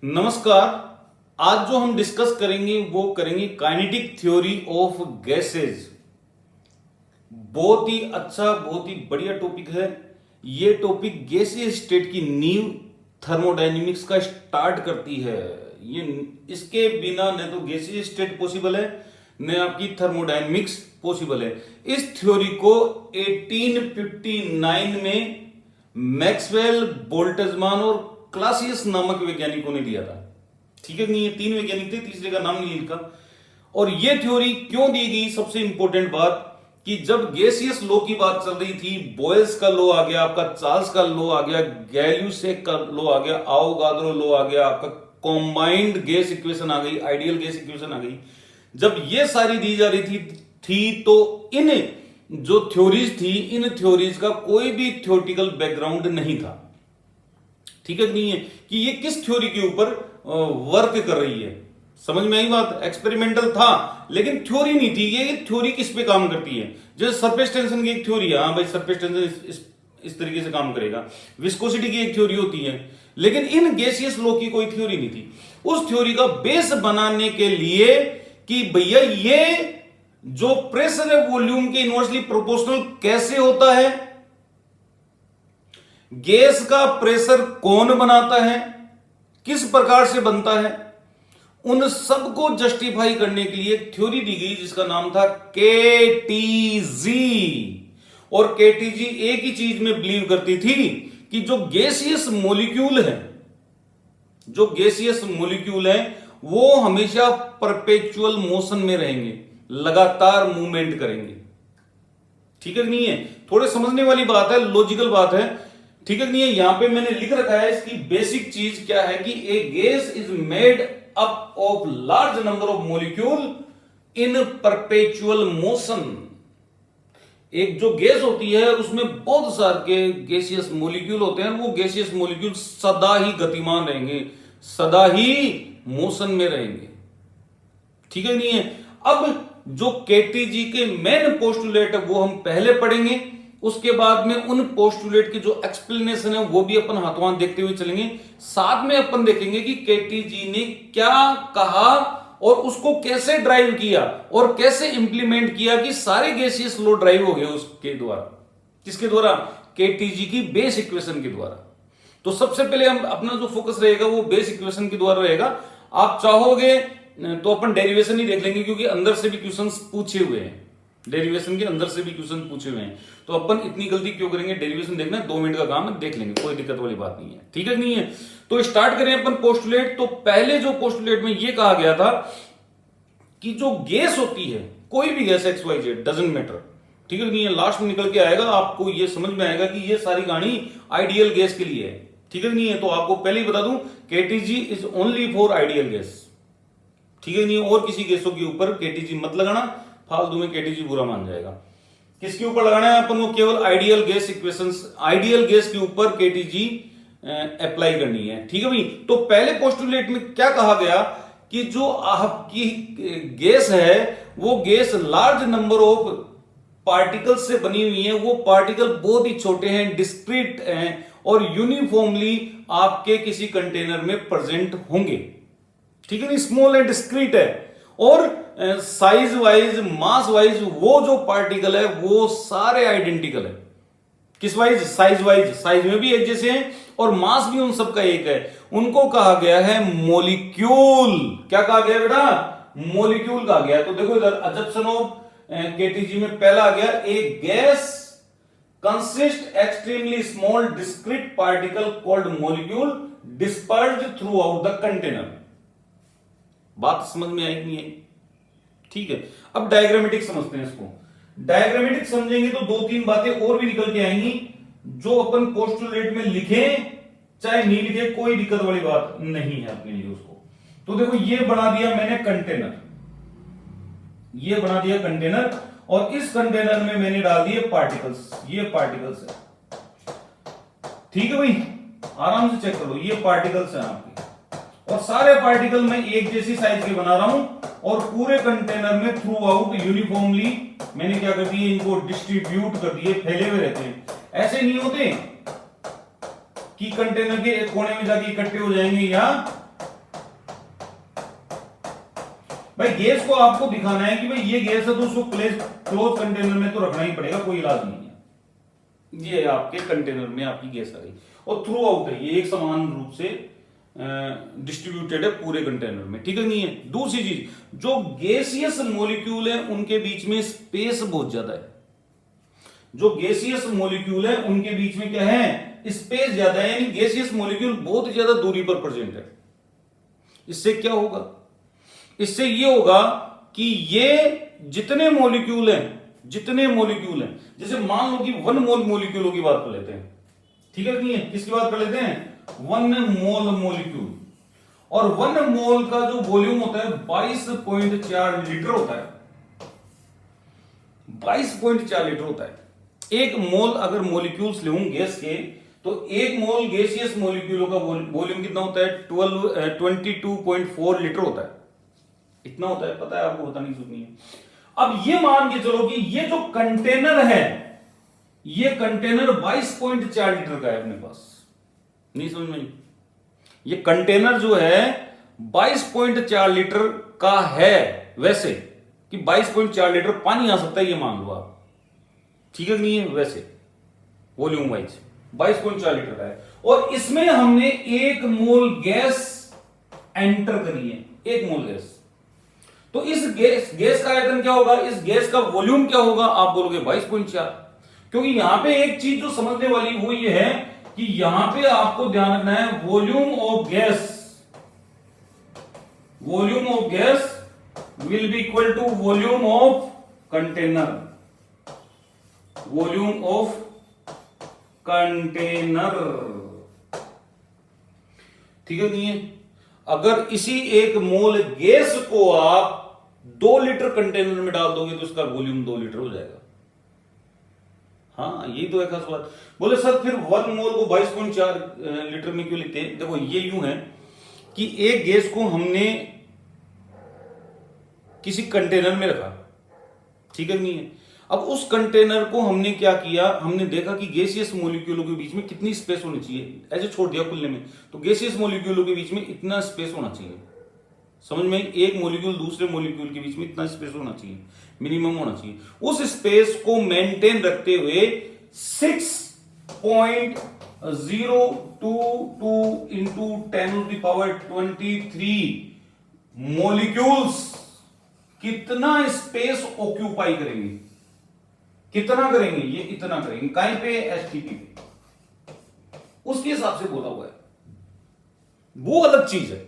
नमस्कार। आज जो हम डिस्कस करेंगे वो करेंगे काइनेटिक थ्योरी ऑफ गैसेज। बहुत ही अच्छा, बहुत ही बढ़िया टॉपिक है। ये टॉपिक गैसीय स्टेट की नींव थर्मोडायनेमिक्स का स्टार्ट करती है। ये इसके बिना न तो गैसीय स्टेट पॉसिबल है न आपकी थर्मोडायनेमिक्स पॉसिबल है। इस थ्योरी को 1859 में मैक्सवेल, बोल्ट्जमान और क्लासियस नामक वैज्ञानिकों ने दिया था। ठीक है, नहीं ये तीन वैज्ञानिक थे, तीसरे का नाम नहीं लिखा। और ये थ्योरी क्यों दी गई, सबसे इंपॉर्टेंट बात कि जब गैसियस लॉ की बात चल रही थी, बॉयल्स का लॉ आ गया, आपका चार्ल्स का लॉ आ गया, गैल्यूसेक का लॉ आ गया, आओगाद्रो लॉ आ गया, आपका कॉम्बाइंड गैस इक्वेशन आ गई, आइडियल गैस इक्वेशन आ गई। जब ये सारी दी जा रही थी तो इन जो थ्योरीज थी, इन थ्योरीज का कोई भी थ्योरेटिकल बैकग्राउंड नहीं था। ठीक है, नहीं है कि ये किस थ्योरी के ऊपर वर्क कर रही है। समझ में आई बात? एक्सपेरिमेंटल था लेकिन थ्योरी नहीं थी। ये थ्योरी किस पे काम करती है? जैसे सरफेस टेंशन की एक थ्योरी है, हाँ भाई सरफेस टेंशन इस तरीके से काम करेगा। विस्कोसिटी की एक थ्योरी होती है, लेकिन इन गैसियस लॉ की कोई थ्योरी नहीं थी। उस थ्योरी का बेस बनाने के लिए कि भैया ये जो प्रेशर है वॉल्यूम के इनवर्सली प्रोपोर्शनल कैसे होता है, गैस का प्रेशर कौन बनाता है, किस प्रकार से बनता है, उन सबको जस्टिफाई करने के लिए एक थ्योरी दी गई जिसका नाम था केटीजी। और केटीजी एक ही चीज में बिलीव करती थी कि जो गैसियस मॉलिक्यूल है, जो गैसियस मॉलिक्यूल है वो हमेशा परपेचुअल मोशन में रहेंगे, लगातार मूवमेंट करेंगे। ठीक है नहीं है? थोड़े समझने वाली बात है, लॉजिकल बात है। ठीक है नहीं है? यहां पे मैंने लिख रखा है इसकी बेसिक चीज क्या है कि a gas is made up of large number of molecule in perpetual motion. एक जो गैस होती है उसमें बहुत सारे गैसियस मॉलिक्यूल होते हैं, वो गैसियस मॉलिक्यूल सदा ही गतिमान रहेंगे, सदा ही मोशन में रहेंगे। ठीक है नहीं है? अब जो केटीजी के मेन पोस्टुलेट है वो हम पहले पढ़ेंगे, उसके बाद में उन पोस्टुलेट की जो एक्सप्लेनेशन है वो भी अपन हाथों हाथ देखते हुए चलेंगे। साथ में अपन देखेंगे कि केटीजी ने क्या कहा और उसको कैसे ड्राइव किया और कैसे इंप्लीमेंट किया कि सारे गैसियस लॉ ड्राइव हो गए उसके द्वारा। किसके द्वारा? केटीजी की बेस इक्वेशन के द्वारा। तो सबसे पहले हम अपना जो फोकस रहेगा वो बेस इक्वेशन के द्वारा रहेगा। आप चाहोगे तो अपन डेरिवेशन ही देख लेंगे क्योंकि अंदर से भी क्वेश्चंस पूछे हुए हैं, डेरिवेशन के अंदर से भी क्वेश्चन पूछे हुए हैं। तो अपन इतनी गलती क्यों करेंगे? डेरिवेशन देखना 2 मिनट का काम है, देख लेंगे, कोई दिक्कत वाली बात नहीं है। ठीक है नहीं है? तो स्टार्ट करें अपन पोस्टुलेट। तो पहले जो पोस्टुलेट में ये कहा गया था कि जो गैस होती है, कोई भी gas X Y Z doesn't matter, ठीक है नहीं है, लास्ट में निकल के आएगा, आपको ये समझ में आएगा कि ये सारी कहानी आइडियल गैस के लिए है। ठीक है नहीं है? तो आपको पहले ही बता दूं KTG is only for ideal gas. ठीक है नहीं? और किसी गैसों के ऊपर केटीजी मत लगाना, फालतू में केटीजी बुरा मान जाएगा। किसके ऊपर लगाना है अपन को? केवल ideal gas equations, ideal gas के ऊपर केटीजी अप्लाई करनी है। ठीक है भाई? तो पहले पोस्टुलेट में क्या कहा गया कि जो आपकी गैस है वो gas large number of particles से बनी हुई है। वो पार्टिकल बहुत ही छोटे हैं, डिस्क्रीट हैं और यूनिफॉर्मली आपके किसी कंटेनर में प्रेजेंट होंगे। ठीक है नहीं? स्मॉल एंड डिस्क्रीट है और साइज वाइज, मास वाइज वो जो पार्टिकल है वो सारे आइडेंटिकल है। किस वाइज? साइज वाइज, साइज में भी एक जैसे हैं और मास भी उन सबका एक है। उनको कहा गया है मॉलिक्यूल। क्या कहा गया बेटा? मॉलिक्यूल कहा गया। तो देखो इधर अजप्शन ऑफ केटीजी में पहला आ गया, a gas consist extremely small discrete particle called molecule dispersed throughout the container. बात समझ में आई कि नहीं आई? ठीक है, अब डायग्रामेटिक समझते हैं इसको। डायग्रामेटिक समझेंगे तो 2-3 बातें और भी निकल के आएंगी जो अपन पोस्टुलेट में लिखे चाहे नहीं लिखे, कोई दिक्कत वाली बात नहीं है अपने लिए उसको। तो देखो ये बना दिया मैंने कंटेनर, ये बना दिया कंटेनर और इस कंटेनर में मैंने डाल दिए पार्टिकल्स। ये पार्टिकल्स है, ठीक है भाई, आराम से चेक करो, ये पार्टिकल्स हैं आपके और सारे पार्टिकल मैं एक जैसी साइज के बना रहा हूं और पूरे कंटेनर में थ्रू आउट यूनिफॉर्मली मैंने क्या कर दिए, इनको डिस्ट्रीब्यूट कर दिए, फैले हुए रहते हैं। ऐसे नहीं होते कि कंटेनर के एक कोने में जाके इकट्ठे हो जाएंगे या भाई गैस को आपको दिखाना है कि भाई ये गैस है तो उसको क्लोज कंटेनर में तो रखना ही पड़ेगा, कोई इलाज नहीं है। ये आपके कंटेनर में आपकी गैस आ गई और थ्रू आउट है, ये एक समान रूप से डिस्ट्रीब्यूटेड है पूरे कंटेनर में, ठीक है नहीं है। दूसरी चीज, जो गैसियस मॉलिक्यूल है उनके बीच में स्पेस बहुत ज्यादा है। जो गैसियस मॉलिक्यूल है उनके बीच में क्या है, स्पेस ज्यादा है, यानी गैसियस मॉलिक्यूल बहुत ज्यादा दूरी पर प्रेजेंट है। इससे क्या होगा, इससे ये होगा कि ये जितने मॉलिक्यूल हैं, जैसे मान लो कि 1 मोल मॉलिक्यूलों की बात कर लेते हैं, ठीक है नहीं है, किसकी बात कर लेते हैं, 1 मोल मॉलिक्यूल, और 1 मोल का जो वॉल्यूम होता है 22.4 लीटर होता है, 22.4 लीटर होता है। एक मोल अगर मॉलिक्यूल्स लूं गैस के, तो एक मोल गैसियस मॉलिक्यूलों का वॉल्यूम कितना होता है, 22.4 लीटर होता है, इतना होता है, पता है आपको, पता नहीं सुननी है। अब ये मान के चलो कि ये जो कंटेनर है, ये कंटेनर 22.4 लीटर का है अपने पास, नहीं समझ में, ये कंटेनर जो है 22.4 लीटर का है, वैसे कि 22.4 लीटर पानी आ सकता है, ये मान लो आप, ठीक है नहीं है, वैसे वॉल्यूम वाइज 22.4 लीटर का है, और इसमें हमने 1 मोल गैस एंटर करी है, 1 मोल गैस। तो इस गैस का आयतन क्या होगा, इस गैस का वॉल्यूम क्या होगा, आप बोलोगे 22.4, क्योंकि यहां पे एक चीज जो समझने वाली वो ये है कि यहां पे आपको ध्यान रखना है, volume of gas will be equal to volume of container, volume of container, ठीक है नहीं है। अगर इसी 1 मोल गैस को आप 2 लीटर कंटेनर में डाल दोगे तो उसका वॉल्यूम 2 लीटर हो जाएगा। हाँ, यही तो है खास बात। बोले सर फिर 1 मोल को 22.4 लीटर में क्यों लिखते हैं? देखो ये यूं है कि एक गैस को हमने किसी कंटेनर में रखा, ठीक है नहीं है। अब उस कंटेनर को हमने क्या किया, हमने देखा कि गैसियस मॉलिक्यूलों के बीच में कितनी स्पेस होनी चाहिए, ऐसे छोड़ दिया खुले में, तो गैसियस मॉलिक्यूलों के बीच में इतना स्पेस होना चाहिए, समझ में, एक मॉलिक्यूल दूसरे मॉलिक्यूल के बीच में इतना स्पेस होना चाहिए, मिनिमम होना चाहिए। उस स्पेस को मेंटेन रखते हुए 6.022 इंटू 10⁻23 मॉलिक्यूल्स कितना स्पेस ऑक्यूपाई करेंगे, कितना करेंगे, ये इतना करेंगे, कहीं पे, एसटीपी पे, उसके हिसाब से बोला हुआ है, वो अलग चीज है,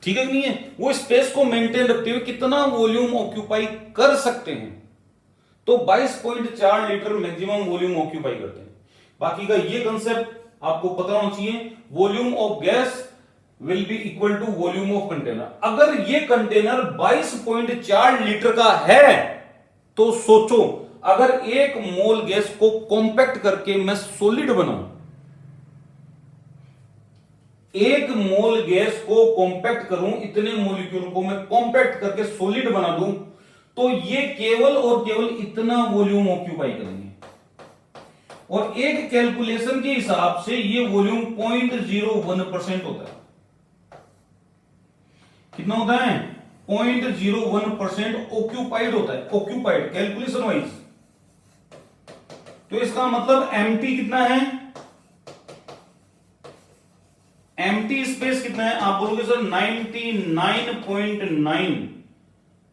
ठीक है नहीं है। वो स्पेस को मेंटेन रखते हुए कितना वॉल्यूम ऑक्यूपाई कर सकते हैं, तो 22.4 लीटर मैक्सिमम वॉल्यूम ऑक्यूपाई करते हैं। बाकी का ये कंसेप्ट आपको पता होना चाहिए, volume of gas will be equal to volume of container. अगर ये कंटेनर 22.4 लीटर का है तो सोचो, अगर 1 मोल गैस को कॉम्पैक्ट करके मैं सॉलिड बनाऊं, 1 मोल गैस को कॉम्पैक्ट करूं, इतने मॉलिक्यूल को मैं कॉम्पैक्ट करके सॉलिड बना दूं, तो ये केवल और केवल इतना वॉल्यूम ऑक्यूपाई करेंगे, और एक कैलकुलेशन के हिसाब से ये वॉल्यूम 0.01% होता है। कितना होता है? 0.01% ऑक्यूपाइड होता है, ऑक्यूपाइड कैलकुलेशन वाइज। तो इसका मतलब एम्प्टी कितना है, एम्प्टी स्पेस कितना है, आप बोलोगे सर 99.9,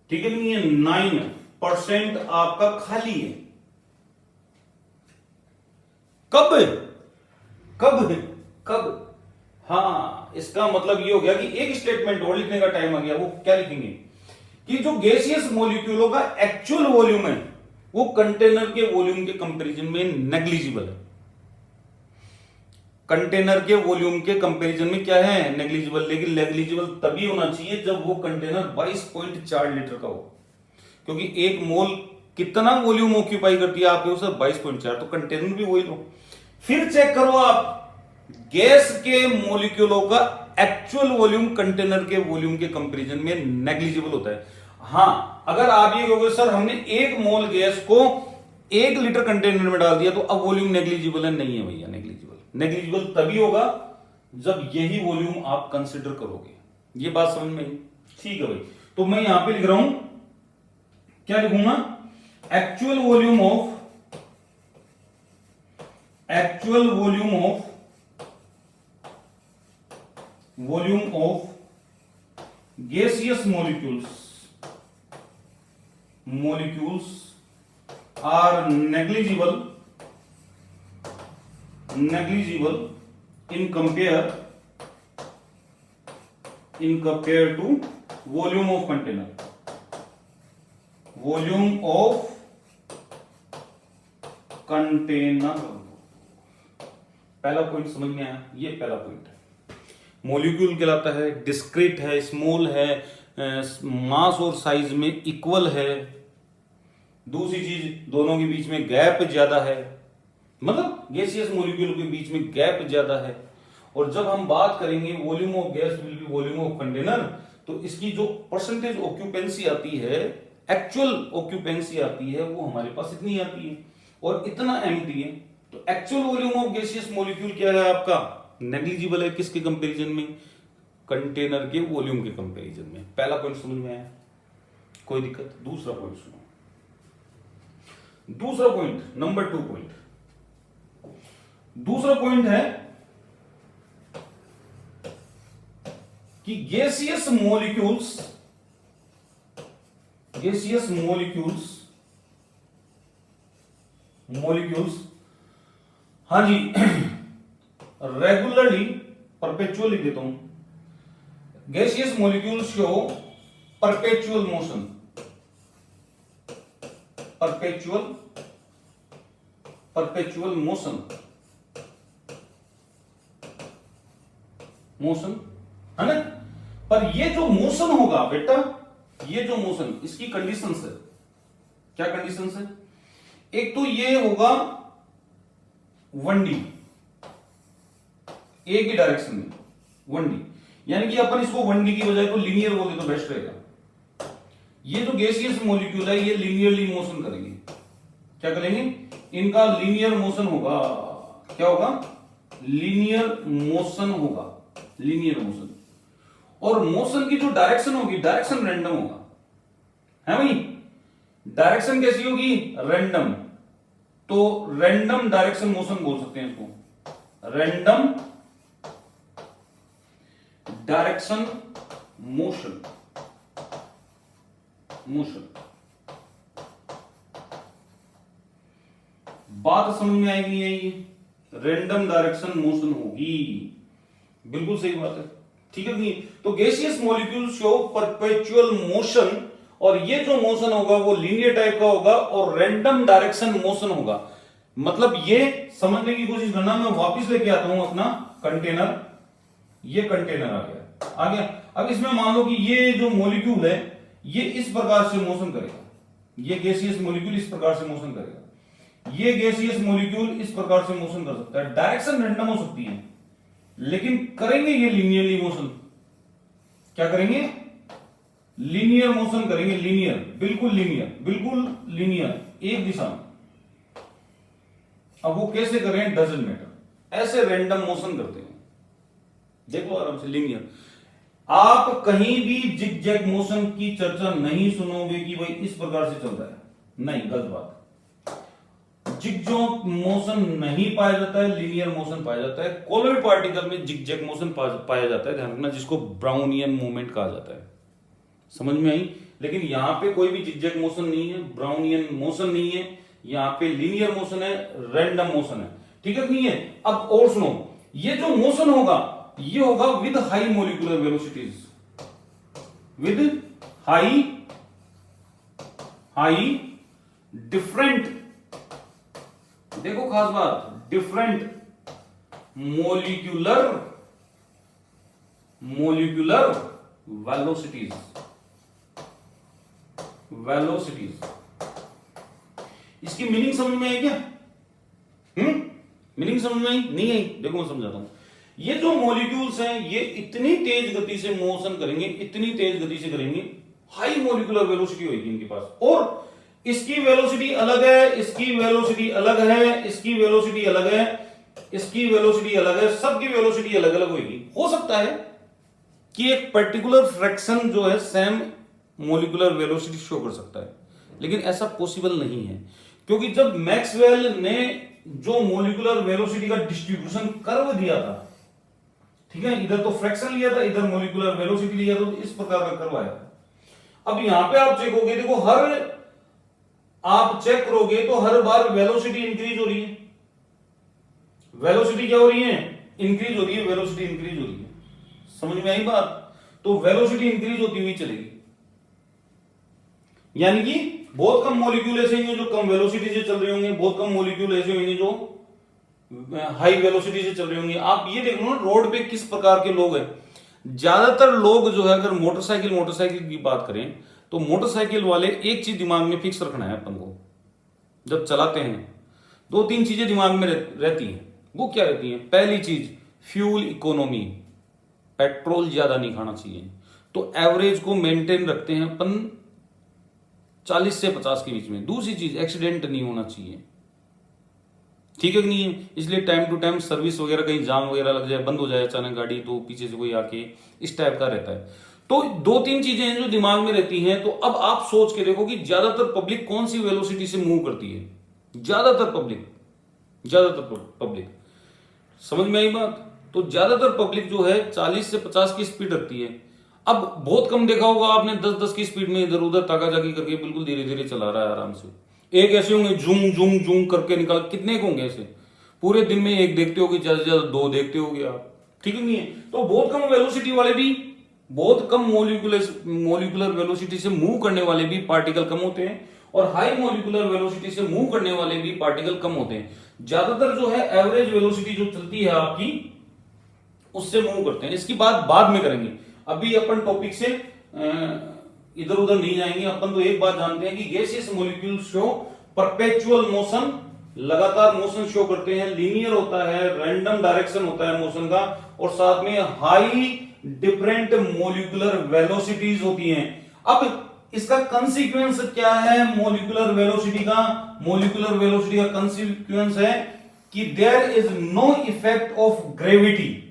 ठीक है नहीं है, 9% आपका खाली है। कब कब कब? हाँ, इसका मतलब ये हो गया कि एक स्टेटमेंट और लिखने का टाइम आ गया। वो क्या लिखेंगे कि जो गैसियस मॉलिक्यूलों का एक्चुअल वॉल्यूम है वो कंटेनर के वॉल्यूम के कंपैरिजन में नेग्लिजिबल है। कंटेनर के वॉल्यूम के कंपैरिजन में क्या है, नेग्लिजिबल। लेकिन नेग्लिजिबल तभी होना चाहिए जब वो कंटेनर 22.4 लीटर का हो, क्योंकि 1 मोल कितना वॉल्यूम ऑक्यूपाई करती है आपके सर 22.4, तो कंटेनर भी वही लो। फिर चेक करो आप, गैस के मॉलिक्यूलों का एक्चुअल वॉल्यूम कंटेनर के वॉल्यूम के कंपैरिजन में नेग्लिजिबल होता है। हां, अगर आप ये कहोगे सर हमने 1 मोल गैस को 1 लीटर कंटेनर में डाल दिया तो अब वॉल्यूम नेग्लिजिबल है, नहीं है भैया नेग्लिजिबल। नेग्लिजिबल तभी होगा जब यही वॉल्यूम आप कंसिडर करोगे। ये बात समझ में आई? ठीक है भाई। तो मैं यहां पे लिख रहा हूं, क्या लिखूंगा, actual volume of gaseous molecules are negligible in compare to volume of container. पहला पॉइंट समझ में आया, ये पहला पॉइंट है। मॉलिक्यूल कहलाता है, डिस्क्रीट है, स्मॉल है, मास और साइज में इक्वल है। दूसरी चीज, दोनों के बीच में गैप ज्यादा है, मतलब गैसियस मॉलिक्यूल के बीच में गैप ज्यादा है। और जब हम बात करेंगे volume of gas will B volume of container, तो इसकी जो परसेंटेज ऑक्यूपेंसी आती है, एक्चुअल ऑक्यूपेंसी आती है, वो हमारे पास इतनी आती है और इतना एम्प्टी है। तो actual volume of gaseous molecule क्या है आपका, नेग्लिजिबल है। किसके कंपैरिजन में, कंटेनर के वॉल्यूम के कंपैरिजन में। पहला पॉइंट समझ में आया, कोई दिक्कत। दूसरा पॉइंट सुनो, दूसरा पॉइंट, नंबर 2 पॉइंट। दूसरा पॉइंट है कि गैसियस मॉलिक्यूल्स हाँ जी रेगुलरली, परपेचुअली देता हूं, gaseous molecules show perpetual motion, perpetual motion है ना। पर ये जो मोशन होगा बेटा, ये जो मोशन, इसकी कंडीशंस है। क्या कंडीशंस है, एक तो ये होगा 1D, एक ही डायरेक्शन में 1D, यानी कि अपन इसको 1D की बजाय तो लीनियर बोले तो बेस्ट रहेगा। ये जो गैसियस मॉलिक्यूल है ये लीनियरली मोशन करेंगे। क्या करेंगे, इनका लीनियर मोशन होगा। क्या होगा, लीनियर मोशन होगा, लीनियर मोशन। और मोशन की जो डायरेक्शन होगी, डायरेक्शन रैंडम होगा, है भाई। डायरेक्शन कैसी होगी, रैंडम। तो रैंडम डायरेक्शन मोशन बोल सकते हैं इसको, रैंडम डायरेक्शन मोशन। बात समझ में आएगी, यही रैंडम डायरेक्शन मोशन होगी, बिल्कुल सही बात है, ठीक है नहीं। तो gaseous molecule show perpetual motion, और ये जो मोशन होगा वो लीनियर टाइप का होगा और रैंडम डायरेक्शन मोशन होगा। मतलब ये समझने की कोशिश करना, मैं वापस लेके आता हूं अपना कंटेनर, ये कंटेनर आ गया। अब इसमें मान लो कि ये जो मॉलिक्यूल है ये इस प्रकार से मोशन करेगा, ये गैसियस मॉलिक्यूल इस प्रकार से मोशन करेगा, ये गैसियस मॉलिक्यूल इस प्रकार से मोशन कर सकता है। डायरेक्शन रैंडम हो सकती है, लेकिन करेंगे ये लीनियरली मोशन। क्या करेंगे, लीनियर मोशन करेंगे, लीनियर, बिल्कुल लीनियर, एक दिशा में। अब वो कैसे करें, डजंट मैटर, ऐसे रैंडम मोशन करते हैं। देखो आराम से, लीनियर। आप कहीं भी जिगजैग मोशन की चर्चा नहीं सुनोगे कि भाई इस प्रकार से चलता है, नहीं, गलत बात। जिगजैग मोशन नहीं पाया जाता है, लीनियर मोशन पाया जाता है। कोलॉइड पार्टिकल में जिगजैग मोशन पाया जाता है, ध्यान रखना, जिसको ब्राउनियन मूवमेंट कहा जाता है। समझ में आई। लेकिन यहां पे कोई भी जिगजैग मोशन नहीं है, ब्राउनियन मोशन नहीं है, यहां पे लीनियर मोशन है, रैंडम मोशन है, ठीक है नहीं है। अब और सुनो, ये जो मोशन होगा ये होगा with high molecular velocities, with high different, देखो खास बात, डिफरेंट मोलिकुलर वेलोसिटीज। इसकी मीनिंग समझ में आई क्या? मीनिंग समझ में आई? नहीं आई? देखो मैं समझाता हूं। ये जो मॉलिक्यूल्स हैं ये इतनी तेज गति से मोशन करेंगे, इतनी तेज गति से करेंगे, हाई मोलिकुलर वेलोसिटी होगी इनके पास, और इसकी वेलोसिटी अलग है, इसकी वेलोसिटी अलग है, इसकी वेलोसिटी अलग है, इसकी वेलोसिटी अलग है, सबकी वेलोसिटी अलग अलग होगी। हो सकता है कि एक पर्टिकुलर फ्रैक्शन जो है सेम मोलिकुलर वेलोसिटी शो कर सकता है, लेकिन ऐसा पॉसिबल नहीं है, क्योंकि जब मैक्सवेल ने जो मोलिकुलर वेलोसिटी का डिस्ट्रीब्यूशन कर्व दिया था, ठीक है, इधर तो फ्रैक्शन लिया था, इधर मोलिकुलर वेलोसिटी लिया था, तो इस प्रकार का कर्व आया था। अब यहां पे आप चेक करोगे, देखो आप चेक करोगे तो हर बार वेलोसिटी इंक्रीज हो रही है, वेलोसिटी क्या हो रही है, इंक्रीज हो रही है, वेलोसिटी इंक्रीज हो रही है। समझ में आई बात? तो वेलोसिटी इंक्रीज होती हुई चलेगी, यानी कि बहुत कम मॉलिक्यूल ऐसे होंगे जो कम वेलोसिटी से चल रहे होंगे, बहुत कम मॉलिक्यूल ऐसे होंगे जो हाई वेलोसिटी से चल रहे होंगे। आप ये देख लो ना, रोड पे किस प्रकार के लोग हैं। ज्यादातर लोग जो है, अगर मोटरसाइकिल की बात करें तो मोटरसाइकिल वाले एक चीज दिमाग में फिक्स रखना है अपन को, जब चलाते हैं 2-3 चीजें दिमाग में रहती हैं। वो क्या रहती है? पहली चीज फ्यूल इकोनॉमी, पेट्रोल ज्यादा नहीं खाना चाहिए, तो एवरेज को मेंटेन रखते हैं अपन 40 से 50 के बीच में। दूसरी चीज एक्सीडेंट नहीं होना चाहिए, ठीक है कि नहीं है, इसलिए टाइम टू टाइम सर्विस वगैरह, कहीं जाम वगैरह लग जाए, बंद हो जाए अचानक गाड़ी, तो पीछे से कोई आके, इस टाइप का रहता है। तो 2-3 चीजें हैं जो दिमाग में रहती हैं। तो अब आप सोच के देखो कि ज्यादातर पब्लिक कौन सी वेलोसिटी से मूव करती है। ज्यादातर पब्लिक समझ में आई बात? तो ज्यादातर पब्लिक जो है 40 से 50 की स्पीड रखती है। अब बहुत कम देखा होगा आपने 10-10 की स्पीड में इधर उधर ताकाजाकी करके बिल्कुल धीरे धीरे चला रहा है आराम से। एक ऐसे होंगे जूम जूम जूम करके निकाल, कितने को होंगे ऐसे? पूरे दिन में एक देखते होगे, ज्यादा से ज्यादा 2 देखते होगे आप, ठीक है नहीं है? तो बहुत कम वेलोसिटी वाले भी, बहुत कम मोलिकुलर वेलोसिटी से मूव करने वाले भी पार्टिकल कम होते हैं, और हाई मोलिकुलर वेलोसिटी से मूव करने वाले भी पार्टिकल कम होते हैं। ज्यादातर जो है एवरेज वेलोसिटी जो चलती है आपकी, उससे मूव करते हैं। इसकी बात बाद में करेंगे, अभी अपन टॉपिक से इधर उधर नहीं जाएंगे। अपन तो एक बात जानते हैं कि gaseous molecule show perpetual motion, लगातार मोशन शो करते हैं, लीनियर होता है, रैंडम डायरेक्शन होता है मोशन का, और साथ में हाई डिफरेंट मोलिकुलर वेलोसिटीज होती हैं। अब इसका कंसीक्वेंस क्या है मोलिकुलर वेलोसिटी का? मोलिकुलर वेलोसिटी का कंसीक्वेंस है कि there is no effect of gravity.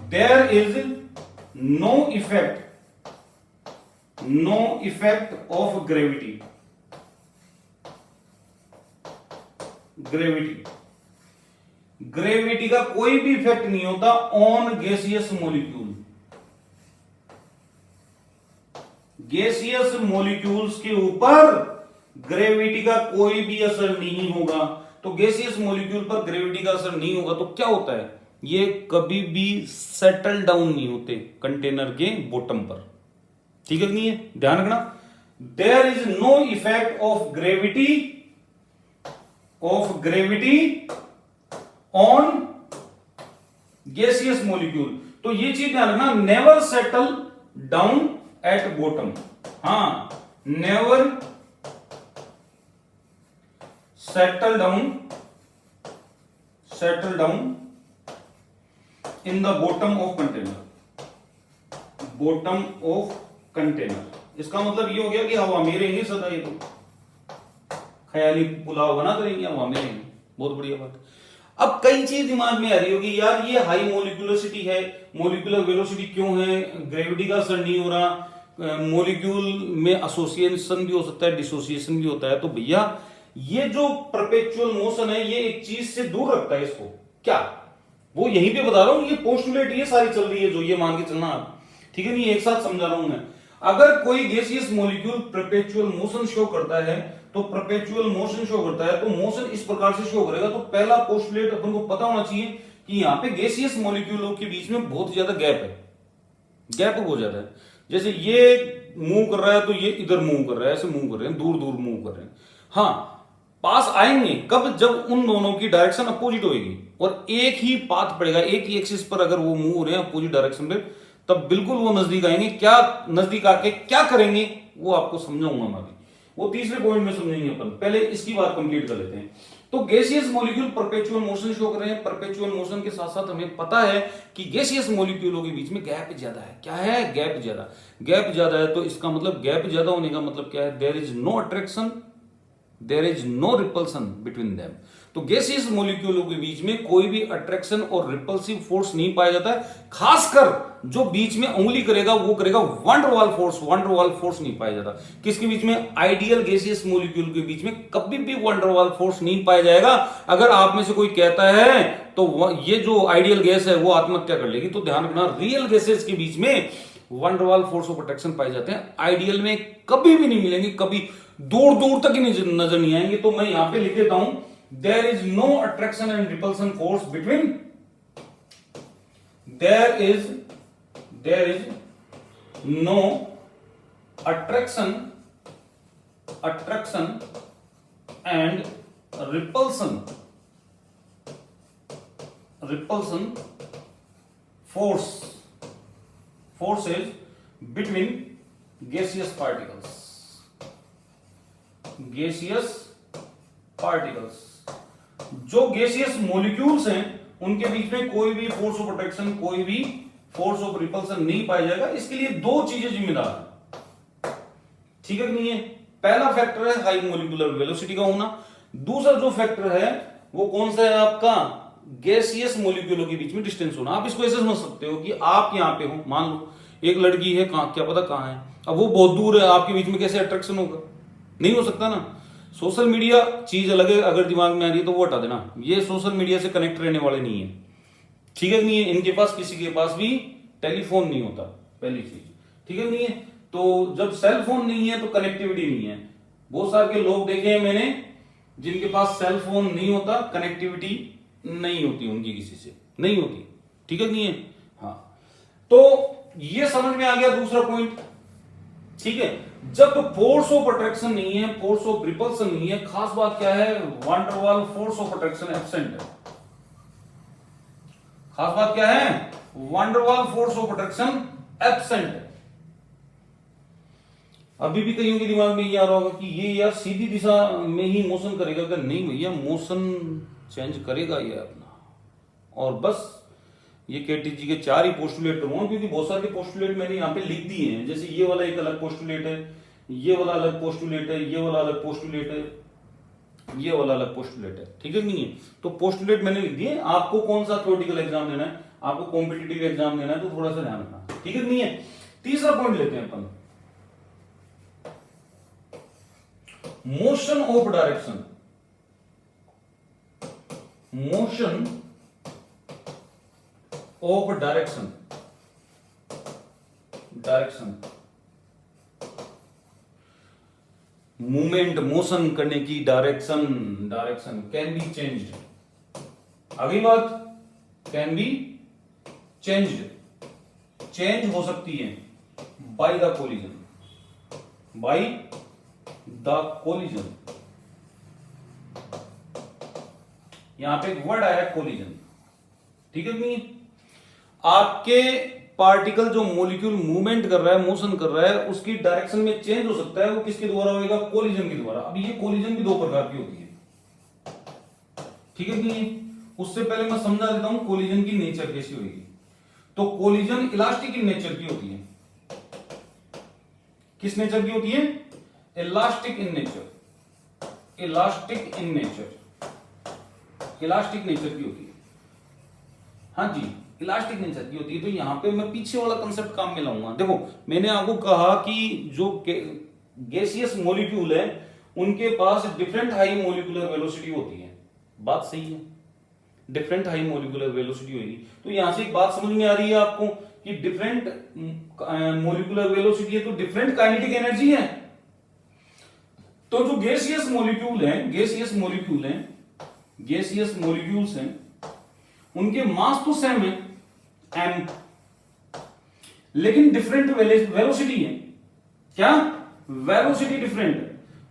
There is no effect of gravity. Gravity का कोई भी इफेक्ट नहीं होता on gaseous molecule. Gaseous molecules के ऊपर ग्रेविटी का कोई भी असर नहीं होगा। तो गैसियस मॉलिक्यूल पर ग्रेविटी का असर नहीं होगा तो क्या होता है? ये कभी भी सेटल डाउन नहीं होते कंटेनर के बॉटम पर, ठीक है नहीं है? ध्यान रखना, there is no effect of gravity on gaseous molecule. तो ये चीज ध्यान रखना, never settle down at bottom. हाँ, never settle down in the bottom of container. इसका मतलब ये हो गया कि हवा में रहेंगे सदा, ये तो ख्याली पुलाव बनाते रहेंगे, हवा में रहेंगे। बहुत बढ़िया बात। अब कई चीज दिमाग में आ रही होगी, यार ये हाई मोलिकुलरिटी है, मोलिकुलर वेलोसिटी क्यों है, ग्रेविटी का असर नहीं हो रहा, मोलिक्यूल में एसोसिएशन भी हो सकता है, डिसोसिएशन भी होता है। तो भैया ये जो परपेचुअल मोशन है ये एक चीज से दूर रखता है इसको, क्या? वो यहीं पे बता रहा हूं, ये पोस्टुलेट ये सारी चल रही है जो ये मान के चलना आप, ठीक है नहीं? एक साथ समझा रहा हूं मैं। अगर कोई gaseous molecule perpetual motion show करता है तो परपेचुअल मोशन शो करता है तो मोशन इस प्रकार से शो करेगा। तो पहला पोस्टुलेट अपन को पता होना चाहिए कि यहां पे गैसियस मॉलिक्यूलों के बीच में बहुत ज्यादा गैप है, गैप हो जाता है। जैसे ये मूव कर रहा है तो ये इधर मूव कर रहा है, ऐसे मूव कर रहे हैं, दूर दूर मूव कर रहे हैं। हाँ, पास आएंगे कब? जब उन दोनों की डायरेक्शन अपोजिट होगी और एक ही पाथ पड़ेगा, एक ही एक्सिस पर अगर वो मूव हो रहे हैं अपोजिट डायरेक्शन में, तब बिल्कुल वो नजदीक आएंगे। क्या नजदीक आके क्या करेंगे वो आपको समझाऊंगा मैं अभी, वो तीसरे पॉइंट में समझेंगे अपन। पहले इसकी बात कंप्लीट कर लेते हैं। तो gaseous molecule perpetual motion show कर रहे हैं। परपेचुअल मोशन के साथ साथ हमें पता है कि गैसियस मॉलिक्यूलों के बीच में गैप ज्यादा है। क्या है? गैप ज्यादा है। तो इसका मतलब गैप ज्यादा होने का मतलब क्या है? There is no attraction, there is no repulsion between them. तो गैसियस मॉलिक्यूलों के बीच में कोई भी अट्रैक्शन और रिपल्सिव फोर्स नहीं पाया जाता है। खासकर जो बीच में उंगली करेगा वो करेगा वंडरवाल फोर्स नहीं पाया जाता। किसके बीच में? आइडियल गैसियस मॉलिक्यूल के बीच में कभी भी वंडरवाल फोर्स नहीं पाया जाएगा। अगर आप में से कोई कहता है तो ये जो आइडियल गैस है वो आत्महत्या कर लेगी, तो ध्यान रखना रियल गैसेस के बीच में वंडरवाल फोर्स ऑफ अट्रैक्शन पाए जाते हैं, आइडियल में कभी भी नहीं मिलेंगे, कभी दूर दूर तक ही नजर नहीं आएंगे। तो मैं यहां पे लिख देता हूं, there is no attraction and repulsion force between, there is no attraction and repulsion forces between gaseous particles। जो गैसियस मॉलिक्यूल्स हैं उनके बीच में कोई भी फोर्स ऑफ अट्रैक्शन, कोई भी फोर्स ऑफ रिपल्सन नहीं पाया जाएगा। इसके लिए दो चीजें जिम्मेदार हैं, ठीक है कि नहीं है? पहला फैक्टर है हाई मोलिकुलर वेलोसिटी का होना, दूसरा जो फैक्टर है वो कौन सा है आपका? गैसियस मॉलिक्यूलों के बीच में डिस्टेंस होना। आप इसको ऐसे समझ सकते हो कि आप यहां पे हो, मान लो एक लड़की है, कहां, क्या पता कहां है, अब वो बहुत दूर है, आपके बीच में कैसे अट्रैक्शन होगा? नहीं हो सकता ना। सोशल मीडिया चीज अलग है, अगर दिमाग में आ रही है तो वो हटा देना, ये सोशल मीडिया से कनेक्ट रहने वाले नहीं है, ठीक है नहीं है? इनके पास, किसी के पास भी टेलीफोन नहीं होता, पहली चीज, ठीक है नहीं है? तो जब सेल फोन नहीं है तो कनेक्टिविटी नहीं है। बहुत सारे के लोग देखे हैं मैंने जिनके पास सेल फोन नहीं होता, कनेक्टिविटी नहीं होती उनकी, किसी से नहीं होती, ठीक है नहीं है? हाँ, तो ये समझ में आ गया दूसरा पॉइंट, ठीक है? जब फोर्स ऑफ अट्रैक्शन नहीं है, फोर्स ऑफ रिपल्सन नहीं है, खास बात क्या है? Van der Waals force of attraction absent है। खास बात क्या है? Van der Waals force of attraction absent है। अभी भी कईयों के दिमाग में ये आ रहा होगा कि ये यार सीधी दिशा में ही मोशन करेगा, अगर नहीं भैया, मोशन चेंज करेगा ये अपना। और बस ये केटीजी के 4 ही पोस्टुलेट करूंगा, क्योंकि बहुत सारे पोस्टुलेट मैंने यहाँ पे लिख दिए हैं। जैसे ये वाला एक अलग पोस्टुलेट है, ये वाला अलग पोस्टुलेट है, ये वाला अलग पोस्टुलेट है, ये वाला अलग पोस्टुलेट है, ठीक है नहीं है? तो पोस्टुलेट मैंने लिख दिए। आपको कौन सा थ्योरेटिकल एग्जाम देना है, आपको कॉम्पिटिटिव एग्जाम देना है, तो थोड़ा सा ध्यान रखना, ठीक है नहीं है? तीसरा पॉइंट लेते हैं अपन, motion of direction. Motion of direction movement, motion करने की डायरेक्शन कैन बी चेंज्ड। अगली बात, कैन बी चेंज्ड, चेंज हो सकती है बाय द कोलिजन। यहां पे एक वर्ड आया है कोलिजन, ठीक है नहीं? आपके पार्टिकल जो मॉलिक्यूल मूवमेंट कर रहा है, मोशन कर रहा है, उसकी डायरेक्शन में चेंज हो सकता है। वो किसके द्वारा होगा? कोलिजन के द्वारा। अब ये कोलिजन भी 2 प्रकार की होती है, ठीक है नहीं? उससे पहले मैं समझा देता हूं कोलिजन की नेचर कैसी होगी। तो कोलिजन इलास्टिक इन नेचर की होती है। किस नेचर की होती है? इलास्टिक इन नेचर की होती है। हाँ जी, इलास्टिक नेचर की होती है। तो यहां पे मैं पीछे वाला कंसेप्ट काम में लाऊंगा। देखो, मैंने आपको कहा कि जो गैसियस मॉलिक्यूल है उनके पास डिफरेंट हाई मॉलिक्यूलर वेलोसिटी होती है। बात सही है, डिफरेंट हाई मॉलिक्यूलर वेलोसिटी होगी। तो यहां से एक बात समझ में आ रही है आपको कि डिफरेंट मॉलिक्यूलर वेलोसिटी है तो डिफरेंट काइनेटिक एनर्जी है। तो जो गैसियस मॉलिक्यूल्स हैं उनके मास तो सेम है m, लेकिन डिफरेंट वेलोसिटी है। क्या? वेलोसिटी डिफरेंट है।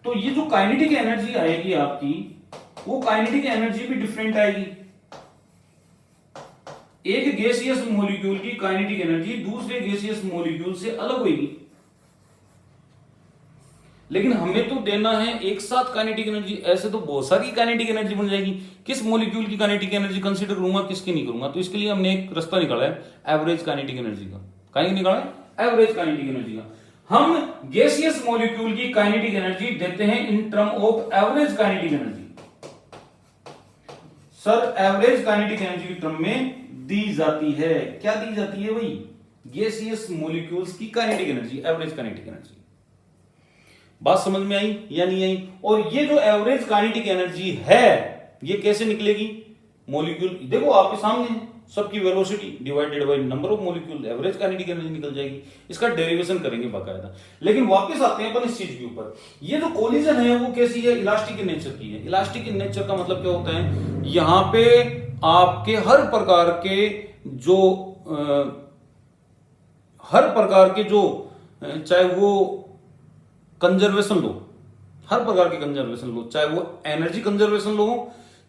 तो ये जो काइनेटिक एनर्जी आएगी आपकी, वो काइनेटिक एनर्जी भी डिफरेंट आएगी। एक गैसियस मॉलिक्यूल की काइनेटिक एनर्जी दूसरे गैसियस मॉलिक्यूल से अलग होगी, लेकिन हमें तो देना है एक साथ काइनेटिक एनर्जी। ऐसे तो बहुत सारी काइनेटिक एनर्जी बन जाएगी। किस मॉलिक्यूल की काइनेटिक एनर्जी कंसीडर करूंगा, किसकी नहीं करूंगा? तो इसके लिए हमने एक रास्ता निकाला है एवरेज काइनेटिक एनर्जी का। कहीं निकाला है? एवरेज काइनेटिक एनर्जी का। हम गैसियस मॉलिक्यूल की काइनेटिक एनर्जी देते हैं in term of average kinetic energy. Sir average kinetic energy की टर्म में दी जाती है। क्या दी जाती है भाई? गैसियस मॉलिक्यूल्स की kinetic energy, average kinetic energy. बात समझ में आई या नहीं आई? और ये जो एवरेज काइनेटिक एनर्जी है ये कैसे निकलेगी? मॉलिक्यूल देखो आपके सामने है, सबकी velocity divided by number of molecule, average kinetic energy निकल जाएगी। इसका डेरिवेशन करेंगे बाकायदा। लेकिन वापस आते हैं अपन इस चीज के ऊपर। ये जो कोलिजन है वो कैसी है? इलास्टिक इन नेचर की है। इलास्टिक इन नेचर का मतलब क्या होता है? यहां पे आपके हर प्रकार के जो चाहे वो कंजर्वेशन लो, हर प्रकार के कंजर्वेशन लो, चाहे वो एनर्जी कंजर्वेशन लो,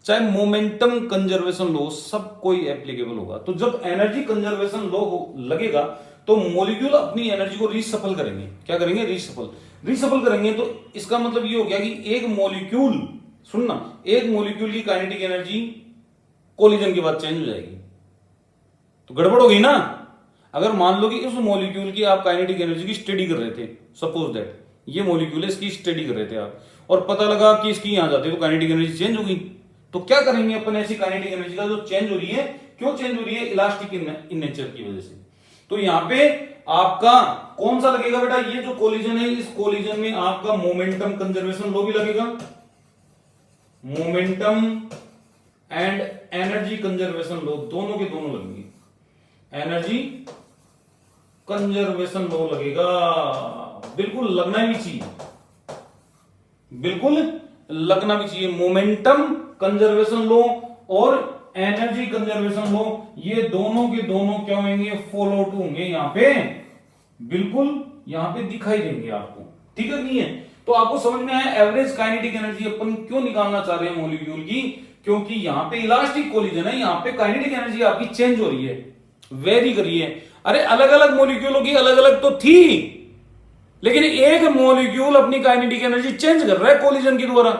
चाहे मोमेंटम कंजर्वेशन लो, सब कोई एप्लीकेबल होगा। तो जब एनर्जी कंजर्वेशन लो लगेगा तो मॉलिक्यूल अपनी एनर्जी को रीसफल करेंगे। क्या करेंगे? रीसफल करेंगे। तो इसका मतलब ये हो गया कि एक मॉलिक्यूल, सुनना, एक मॉलिक्यूल की काइनेटिक एनर्जी कोलिजन के बाद चेंज हो जाएगी। तो गड़बड़ हो गई ना। अगर मान लो कि इस मॉलिक्यूल की आप काइनेटिक एनर्जी की स्टडी कर रहे थे, सपोज दैट ये मॉलिक्यूल है, इसकी स्टडी कर रहे थे आप, और पता लगा कि इसकी यहां जाती है तो काइनेटिक एनर्जी चेंज हो गई। तो क्या करेंगे अपन ऐसी काइनेटिक एनर्जी का जो चेंज हो रही है? क्यों चेंज हो रही है? इलास्टिक इन नेचर की वजह से। तो यहां पे आपका कौन सा लगेगा बेटा? ये जो कोलिजन है, इस कोलिजन में आपका मोमेंटम कंजर्वेशन लॉ भी लगेगा, momentum and energy conservation law, दोनों के दोनों लगेंगे। एनर्जी कंजर्वेशन लॉ लगेगा, बिल्कुल लगना भी चाहिए, बिल्कुल लगना भी चाहिए। मोमेंटम कंजर्वेशन लॉ और एनर्जी कंजर्वेशन लॉ, ये दोनों के दोनों क्या होंगे? फॉलो आउट होंगे यहां पे, बिल्कुल यहां पे दिखाई देंगे आपको। ठीक है नहीं है? तो आपको समझ में आया एवरेज काइनेटिक एनर्जी अपन क्यों निकालना चाह रहे हैं मॉलिक्यूल की? क्योंकि यहां पे इलास्टिक कोलिजन है, यहां पे काइनेटिक एनर्जी आपकी चेंज हो रही है, वेरी कर रही है। अरे अलग अलग मॉलिक्यूलों की अलग अलग तो थी, लेकिन एक मॉलिक्यूल अपनी काइनेटिक एनर्जी चेंज कर रहा है कोलिजन के द्वारा,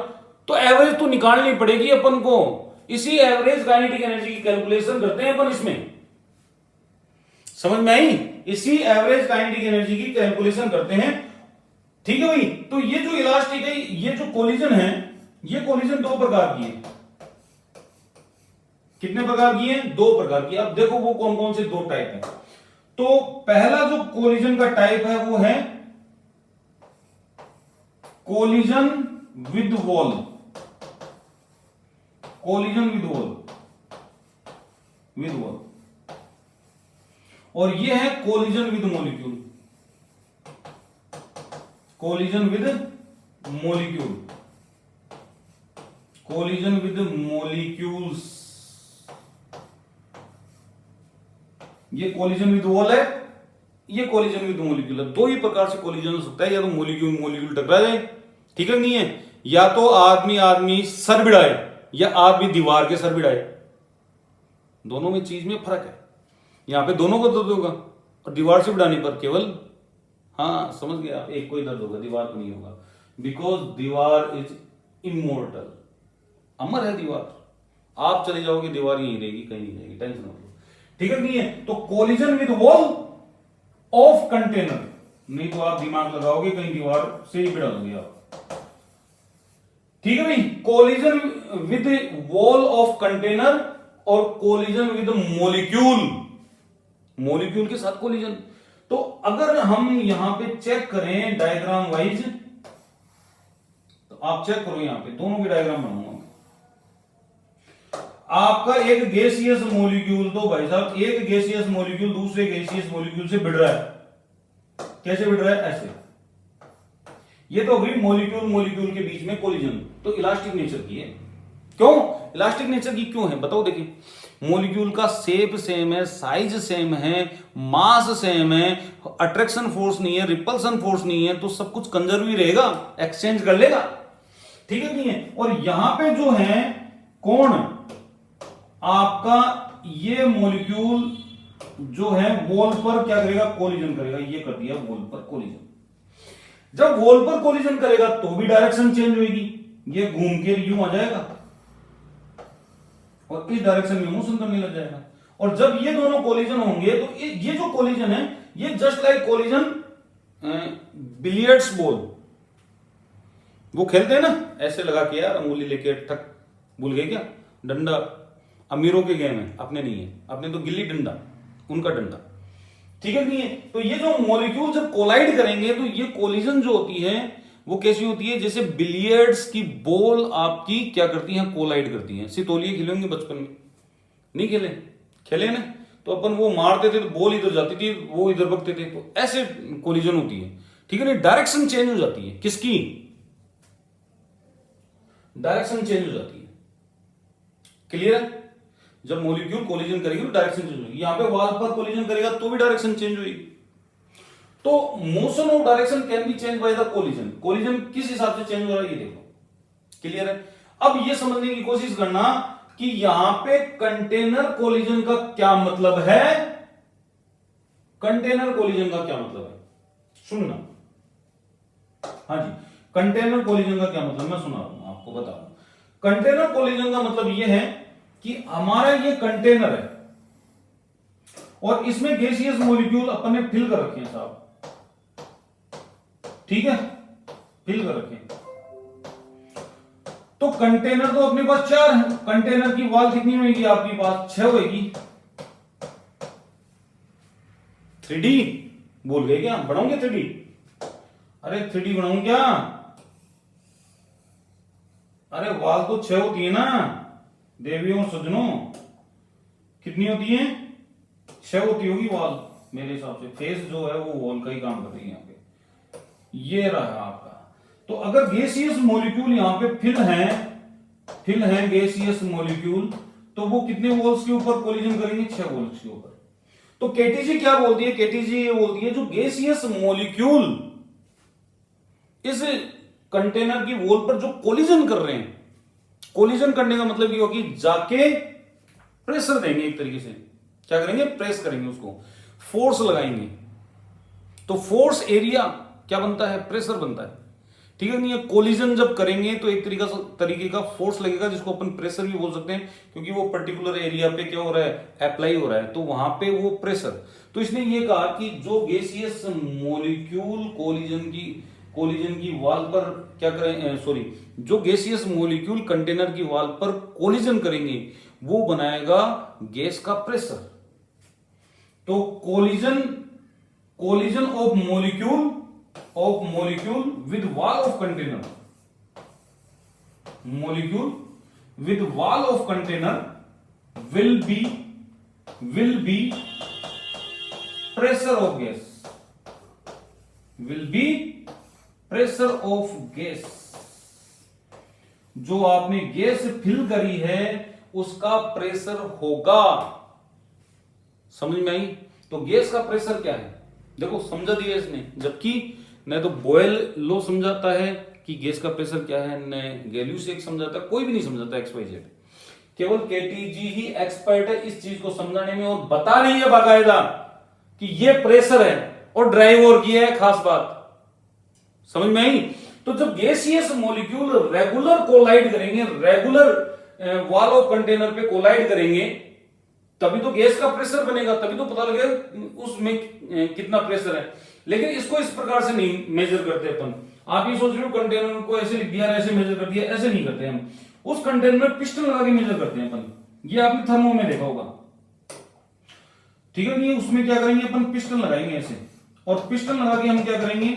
तो एवरेज तो निकालनी पड़ेगी अपन को। इसी एवरेज काइनेटिक एनर्जी की कैलकुलेशन करते हैं अपन इसमें। समझ में आई? इसी एवरेज काइनेटिक एनर्जी की कैलकुलेशन करते हैं। ठीक है भाई? तो ये जो इलास्टिक है, ये जो कोलिजन है, ये कोलिजन दो प्रकार की है। कितने प्रकार की है? दो प्रकार की। अब देखो वो कौन कौन से दो टाइप है। तो पहला जो कोलिजन का टाइप है वो है collision with wall, collision with wall, और ये है collision with molecule, collision with molecule, collision with molecules. ये कोलिजन विद वॉल है, ये कोलिजन विद मॉलिक्यूल है। दो ही प्रकार से कोलिजन हो सकता है, या तो मॉलिक्यूल मॉलिक्यूल टकरा जाए, ठीक है नहीं है, या तो आदमी आदमी सर भिड़ाए, या आदमी दीवार के सर भिड़ाए। दोनों में चीज में फर्क है। यहां पे दोनों को दर्द होगा, और दीवार से भिड़ाने पर केवल, हाँ समझ गए आप, एक को ही दर्द होगा, दीवार को नहीं होगा। बिकॉज दीवार इज इमोर्टल, अमर है दीवार। आप चले जाओगे दीवार यहीं रहेगी, कहीं नहीं रहेगी, टेंशन मत लो। ठीक है नहीं है? तो collision with wall of container, नहीं तो आप दिमाग लगाओगे कहीं दीवार से ही भिड़ा दोगे आप। ठीक है भाई? Collision with wall of container और कोलिजन विद मॉलिक्यूल, मॉलिक्यूल के साथ कोलिजन। तो अगर हम यहां पे चेक करें डायग्राम वाइज, तो आप चेक करो, यहां पे दोनों के डायग्राम बनाऊंगा। आपका एक गैसियस मॉलिक्यूल, तो भाई साहब एक गैसियस मॉलिक्यूल दूसरे गैसियस मॉलिक्यूल से भिड़ रहा है। कैसे भिड़ रहा है? ऐसे। ये तो अभी मॉलिक्यूल मॉलिक्यूल के बीच में कोलिजन, तो इलास्टिक नेचर की है। क्यों इलास्टिक नेचर की क्यों है बताओ। देखिए मॉलिक्यूल का शेप सेम है, साइज सेम है, मास सेम है, अट्रैक्शन फोर्स नहीं है, रिपल्सन फोर्स नहीं है, तो सब कुछ कंजर्व ही रहेगा, एक्सचेंज कर लेगा। ठीक है नहीं है? और यहां पे जो है कौन आपका ये मॉलिक्यूल जो है वॉल पर क्या करेगा? कोलिजन करेगा। ये कर दिया वॉल पर कोलिजन। जब वॉल पर कोलिजन करेगा तो भी डायरेक्शन चेंज होगी, ये घूम के यूं आ जाएगा और इस डायरेक्शन में मोशन करने लग जाएगा। और जब ये दोनों कोलिजन होंगे तो ये जो कोलिजन है ये just like collision billiards ball, वो खेलते हैं ना ऐसे लगा के यार, अंगुली लेके ठक, भूल गए क्या? डंडा अमीरों के गेम है, अपने नहीं है, अपने तो गिल्ली डंडा, उनका डंडा, ठीक है नहीं है। तो ये जो मॉलिक्यूल जब कोलाइड करेंगे तो ये कोलिजन जो होती है वो कैसी होती है, जैसे बिलियर्ड्स की बॉल आपकी क्या करती हैं, कोलाइड करती हैं। सितोलिए खेले होंगे बचपन में, नहीं खेले, खेले ना, तो अपन वो मारते थे तो बॉल इधर जाती थी, वो इधर भगते थे, तो ऐसे कोलिजन होती है, ठीक है ना। डायरेक्शन चेंज हो जाती है, किसकी, डायरेक्शन चेंज हो जाती है, क्लियर है। जब मॉलिक्यूल कोलिजन करेगी तो डायरेक्शन चेंज होगी, यहां पे वॉल पर कोलिजन करेगा तो भी डायरेक्शन चेंज होगी। तो motion of direction can be change by the collision, collision किस हिसाब से चेंज हो रहा है ये देखो, क्लियर है। अब ये समझने की कोशिश करना कि यहां पे कंटेनर कोलिजन का क्या मतलब है, कंटेनर कोलिजन का क्या मतलब है, सुनना, हाँ जी, कंटेनर कोलिजन का क्या मतलब, मैं सुना रहा हूं आपको, बता रहा हूं। कंटेनर कोलिजन का मतलब यह है कि हमारा ये कंटेनर है और इसमें गैसियस मॉलिक्यूल अपन ने फिल कर रखे हैं साहब, ठीक है, फिल कर रखे हैं। तो कंटेनर तो अपने पास 4 है, कंटेनर की वॉल कितनी होगी आपके पास, 6 होगी। 3D बोल गए क्या, बनाऊंगे 3D, अरे 3D बनाऊं क्या, अरे वॉल तो 6 होती है ना देवियों सज्जनों, कितनी होती है, 6 होती होगी वॉल मेरे हिसाब से। फेस जो है वो वॉल का ही काम कर रही है यहाँ पे, ये रहा आपका। तो अगर गैसियस मॉलिक्यूल यहां पे फिल है गैसियस मॉलिक्यूल, तो वो कितने वॉल्स के ऊपर कोलिजन करेंगे, 6 वॉल्स के ऊपर। तो केटीजी क्या बोलती है, केटीजी ये बोलती है जो गैसियस मॉलिक्यूल इस कंटेनर की वॉल पर जो कोलिजन कर रहे हैं, कोलिजन करने का मतलब ये होगी जाके प्रेशर देंगे, एक तरीके से क्या करेंगे, प्रेस करेंगे, उसको फोर्स लगाएंगे। तो फोर्स एरिया क्या बनता है, प्रेशर बनता है, ठीक है नहीं है। कोलिजन जब करेंगे तो एक तरीके का फोर्स लगेगा जिसको अपन प्रेशर भी बोल सकते हैं, क्योंकि वो पर्टिकुलर एरिया पे क्या हो रहा है, अप्लाई हो रहा है, तो वहां पे वो प्रेशर। तो इसने ये कहा कि जो गैसियस मॉलिक्यूल कोलिजन की वॉल पर क्या करें, सॉरी, जो गैसियस मॉलिक्यूल कंटेनर की वॉल पर कोलिजन करेंगे वो बनाएगा गैस का प्रेशर। तो collision of molecule with wall of container, molecule with wall of container will be pressure of gas, will B pressure of gas. जो आपने गैस फिल करी है उसका प्रेशर होगा, समझ में आई। तो गैस का प्रेशर क्या है, देखो समझा दिया इसने, जबकि न तो बॉयल लॉ समझाता है कि गैस का प्रेशर क्या है, न गैल्यूसेक समझाता है, कोई भी नहीं समझाता XYZ, केवल केटीजी ही एक्सपर्ट है इस चीज को समझाने में, और बता रही है बाकायदा कि ये प्रेशर है और ड्राइव और किया है, खास बात समझ में आई। तो जब गैसियस मॉलिक्यूल रेगुलर कोलाइड करेंगे, रेगुलर वॉल ऑफ कंटेनर पे कोलाइड करेंगे, तभी तो गैस का प्रेशर बनेगा, तभी तो पता लगेगा उसमें कितना प्रेशर है। लेकिन इसको इस प्रकार से नहीं मेजर करते अपन। आप ये सोच रहे हो कंटेनर को ऐसे लिख दिया, ऐसे मेजर कर दिया, ऐसे नहीं करते हम। उस कंटेनर में पिस्टन लगा के मेजर करते हैं अपन, ये आपने थर्मो में देखा होगा, ठीक है नहीं। उसमें क्या करेंगे अपन, पिस्टन लगाएंगे ऐसे, और पिस्टन लगा के हम क्या करेंगे,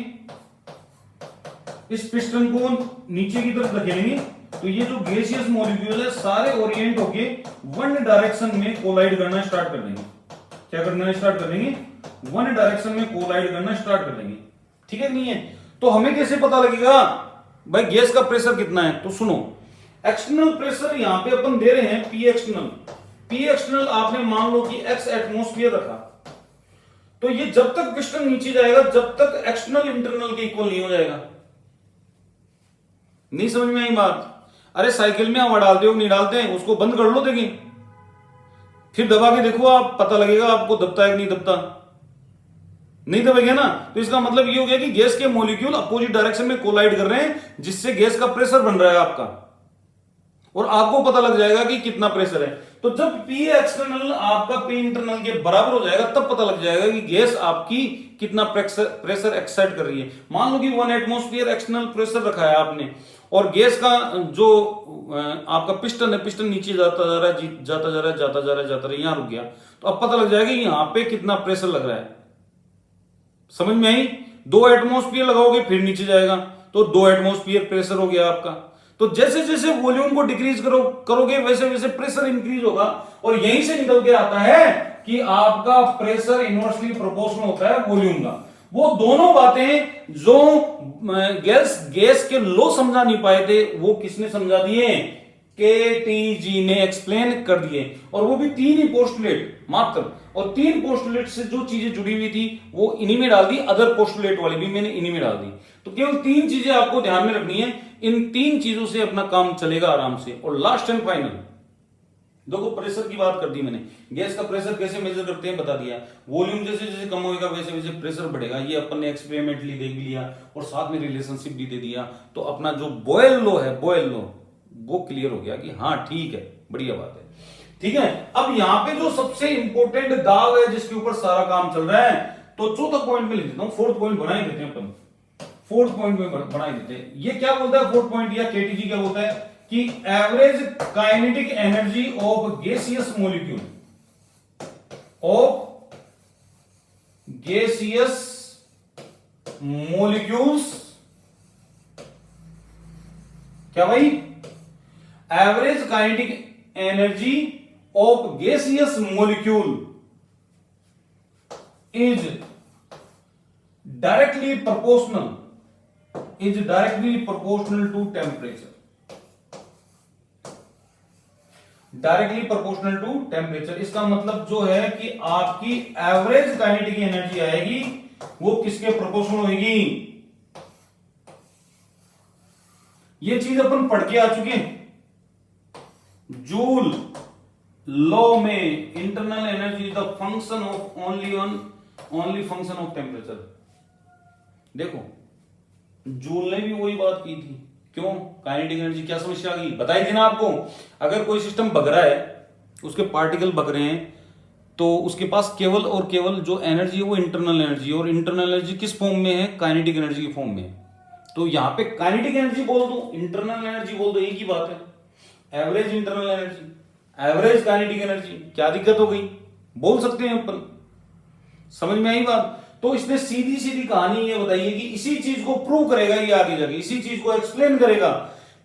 इस पिस्टन को नीचे की तरफ धकेलेंगे, तो ये जो गैसियस मॉलिक्यूल है सारे ओरिएंट होके वन डायरेक्शन में कोलाइड करना स्टार्ट कर देंगे। क्या करना स्टार्ट कर देंगे, वन डायरेक्शन में कोलाइड करना स्टार्ट कर देंगे, ठीक है नहीं है। तो हमें कैसे पता लगेगा भाई गैस का प्रेशर कितना है, तो सुनो, एक्सटर्नल प्रेशर यहां पे अपन दे रहे हैं पी एक्सटर्नल आपने मान लो कि x एटमॉस्फेयर रखा, तो ये जब तक पिस्टन नीचे जाएगा जब तक एक्सटर्नल इंटरनल के इक्वल नहीं हो जाएगा। नहीं समझ में आई बात। अरे साइकिल में हवा डालते हो नहीं डालते हैं, उसको बंद कर लो, देखिए फिर दबा के देखो, आप पता लगेगा आपको दबता है कि नहीं दबता, नहीं दबेगा ना। तो इसका मतलब ये हो गया कि गैस के मॉलिक्यूल अपोजिट डायरेक्शन में कोलाइड कर रहे हैं, जिससे गैस का प्रेशर बन रहा है आपका, और आपको पता लग जाएगा कि कितना प्रेशर है। तो जब पी एक्सटर्नल आपका पी इंटरनल के बराबर हो जाएगा तब पता लग जाएगा कि गैस आपकी कितना प्रेशर एक्सर्ट कर रही है। मान लो कि 1 एटमॉस्फेयर एक्सटर्नल प्रेशर रखा है आपने, और गैस का जो आपका पिस्टन है, पिस्टन नीचे जाता जा रहा है, जाता जा रहा है, जाता जा रहा है, जाता रहा है, यहां रुक गया। तो अब पता लग जाएगा यहां पे कितना प्रेशर लग रहा है। समझ में आई? 2 एटमॉस्फेयर लगाओगे फिर नीचे जाएगा, तो 2 एटमॉस्फेयर प्रेशर हो गया आपका। तो जैसे जैसे वॉल्यूम को डिक्रीज करोगे वैसे वैसे प्रेशर इंक्रीज होगा, और यहीं से निकल के आता है कि आपका प्रेशर इनवर्सली प्रोपोर्शनल होता है वॉल्यूम का। वो दोनों बातें जो गैस के लॉ समझा नहीं पाए थे, वो किसने समझा दिए? केटीजी ने एक्सप्लेन कर दिए। और वो भी 3 ही पोस्टुलेट मात्र, और 3 पोस्टुलेट से जो चीजें जुड़ी हुई थी वो इन्हीं में डाल दी, अदर पोस्टुलेट वाली भी मैंने इन्हीं में डाल दी। तो केवल 3 चीजें आपको ध्यान में रखनी है, इन 3 चीजों से अपना काम चलेगा आराम से। और लास्ट एंड फाइनल देखो, प्रेशर की बात कर दी मैंने, गैस का प्रेशर कैसे मेजर करते हैं बता दिया, वॉल्यूम जैसे जैसे कम होगा वैसे वैसे प्रेशर बढ़ेगा, ये अपन ने एक्सपेरिमेंटली देख लिया, और साथ में रिलेशनशिप भी दे दिया। तो अपना जो बॉयल लॉ है, बॉयल लॉ, वो क्लियर हो गया कि हाँ ठीक है, बढ़िया बात है। ठीक है, अब यहां पे जो सबसे इंपॉर्टेंट दाव है जिसके ऊपर सारा काम चल रहा है, तो चौथा पॉइंट में लिख देता हूं, 4th पॉइंट बना ही देते हैं अपन, 4th पॉइंट में बना ही देते हैं। ये क्या बोलता है 4th पॉइंट, या केटीजी क्या बोलता है कि average kinetic energy of gaseous molecule, of gaseous molecules, क्या भाई? Average kinetic energy of gaseous molecule is directly proportional to temperature, directly proportional to temperature. इसका मतलब जो है कि आपकी एवरेज काइनेटिक एनर्जी आएगी वो किसके प्रोपोर्शनल होगी? ये चीज अपन पढ़ के आ चुके हैं जूल लॉ में, internal energy is the function of only function of temperature. देखो जूल ने भी वही बात की थी, क्यों? काइनेटिक एनर्जी, क्या समस्या आ गई बताई थी ना आपको। अगर कोई सिस्टम भग रहा है, उसके पार्टिकल भग रहे हैं, तो उसके पास केवल और केवल जो एनर्जी है वो इंटरनल एनर्जी, और इंटरनल एनर्जी किस फॉर्म में है? काइनेटिक एनर्जी की फॉर्म में है। तो यहां पे काइनेटिक एनर्जी बोल दो, इंटरनल एनर्जी बोल दो, एक ही बात है। Average internal energy, average kinetic energy, क्या दिक्कत हो गई? बोल सकते हैं अपन। समझ में आई बात? तो इसने सीधी सीधी कहानी ये बताइए कि इसी चीज को प्रूव करेगा ये आगे जाके, इसी चीज को एक्सप्लेन करेगा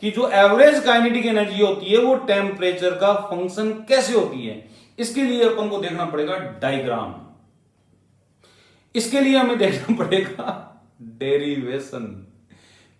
कि जो एवरेज काइनेटिक एनर्जी होती है वो टेम्परेचर का फंक्शन कैसे होती है। इसके लिए अपन को देखना पड़ेगा डायग्राम, इसके लिए हमें देखना पड़ेगा डेरिवेशन।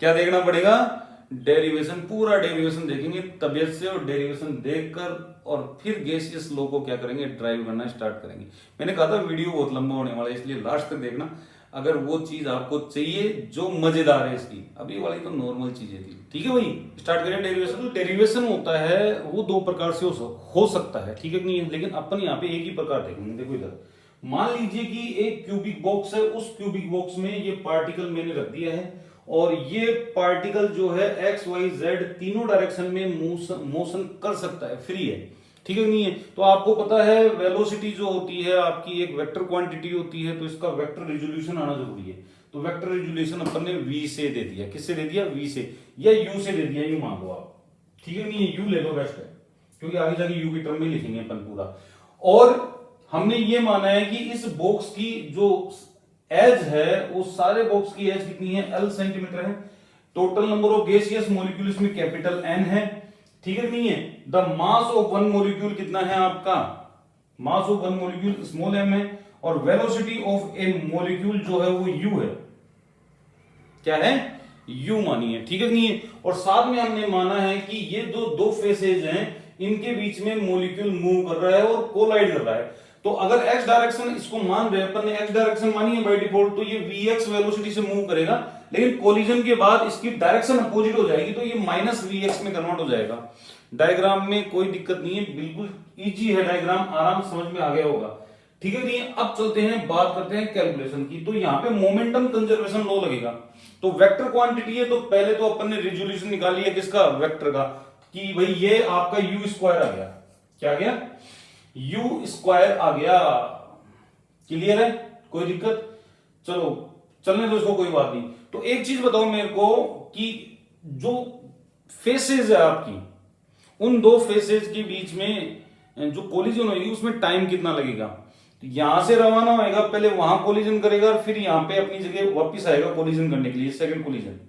क्या देखना पड़ेगा? डेरिवेशन, पूरा डेरिवेशन देखेंगे तबियत से, और डेरिवेशन देखकर और फिर गैसियस लॉ को क्या करेंगे? ड्राइव करना स्टार्ट करेंगे। मैंने कहा था वीडियो बहुत लंबा होने वाला है, इसलिए लास्ट तक देखना अगर वो चीज आपको चाहिए जो मजेदार है इसकी। अभी वाली तो नॉर्मल चीजें थी। ठीक है भाई, स्टार्ट करें डेरिवेशन। तो डेरिवेशन होता है वो 2 प्रकार से हो सकता है, ठीक है कि नहीं है? लेकिन अपन यहाँ पे एक ही प्रकार देखेंगे। देखो इधर मान लीजिए कि एक क्यूबिक बॉक्स है, उस क्यूबिक बॉक्स में ये पार्टिकल मैंने रख दिया है, और ये पार्टिकल जो है एक्स वाई जेड तीनों डायरेक्शन में मोशन कर सकता है, फ्री है, ठीक है नहीं है? तो आपको पता है वेलोसिटी जो होती है आपकी एक वेक्टर क्वांटिटी होती है, तो इसका वेक्टर रिजोल्यूशन आना जरूरी है। तो वेक्टर रिजोल्यूशन अपन ने v से दे दिया, किससे दे दिया? v से, या u से दे दिया, यू मान लो आप, ठीक है नहीं है? u ले लो, बेस्ट है, क्योंकि आगे जाके u की टर्म में लिखेंगे अपन पूरा। और हमने ये माना है कि इस बॉक्स की जो एज है, उस सारे बॉक्स की एज कितनी है? L सेंटीमीटर है। Total number of gaseous molecules में कैपिटल N है, ठीक है नहीं है? The mass of one molecule कितना है आपका? Mass of one molecule small m है, और वेलोसिटी ऑफ ए मॉलिक्यूल जो है वो u है। क्या है? u मानी है, ठीक है नहीं है? और साथ में हमने माना है कि ये जो 2 फेसेज हैं इनके बीच में मॉलिक्यूल मूव कर रहा है और कोलाइड कर रहा है। तो अगर x डायरेक्शन इसको मान रहे हैं अपन ने, x डायरेक्शन मानी है बाय डिफॉल्ट, तो ये vx वेलोसिटी से मूव करेगा, लेकिन कोलिजन के बाद इसकी डायरेक्शन अपोजिट हो जाएगी, तो ये -vx में कन्वर्ट हो जाएगा। डायग्राम में कोई दिक्कत नहीं है, बिल्कुल इजी है डायग्राम, आराम समझ में आ गया होगा, ठीक है नहीं? अब चलते हैं, बात करते हैं कैलकुलेशन की। तो यहाँ पे मोमेंटम कंजर्वेशन लॉ लगेगा। तो वेक्टर क्वांटिटी है, तो पहले तो अपन ने रिजोल्यूशन निकाल लिया किसका? वेक्टर का, कि भाई ये आपका u स्क्वायर आ गया। क्या आ गया? u स्क्वायर आ गया। क्लियर है? कोई दिक्कत? चलो चलने दो इसको, कोई बात नहीं। तो एक चीज बताओ मेरे को कि जो फेसेज है आपकी, उन दो फेसेज के बीच में जो कोलिजन होगी उसमें टाइम कितना लगेगा। तो यहां से रवाना होएगा, पहले वहां कोलिजन करेगा, फिर यहां पे अपनी जगह वापस आएगा कोलिजन करने के लिए, सेकंड कोलिजन।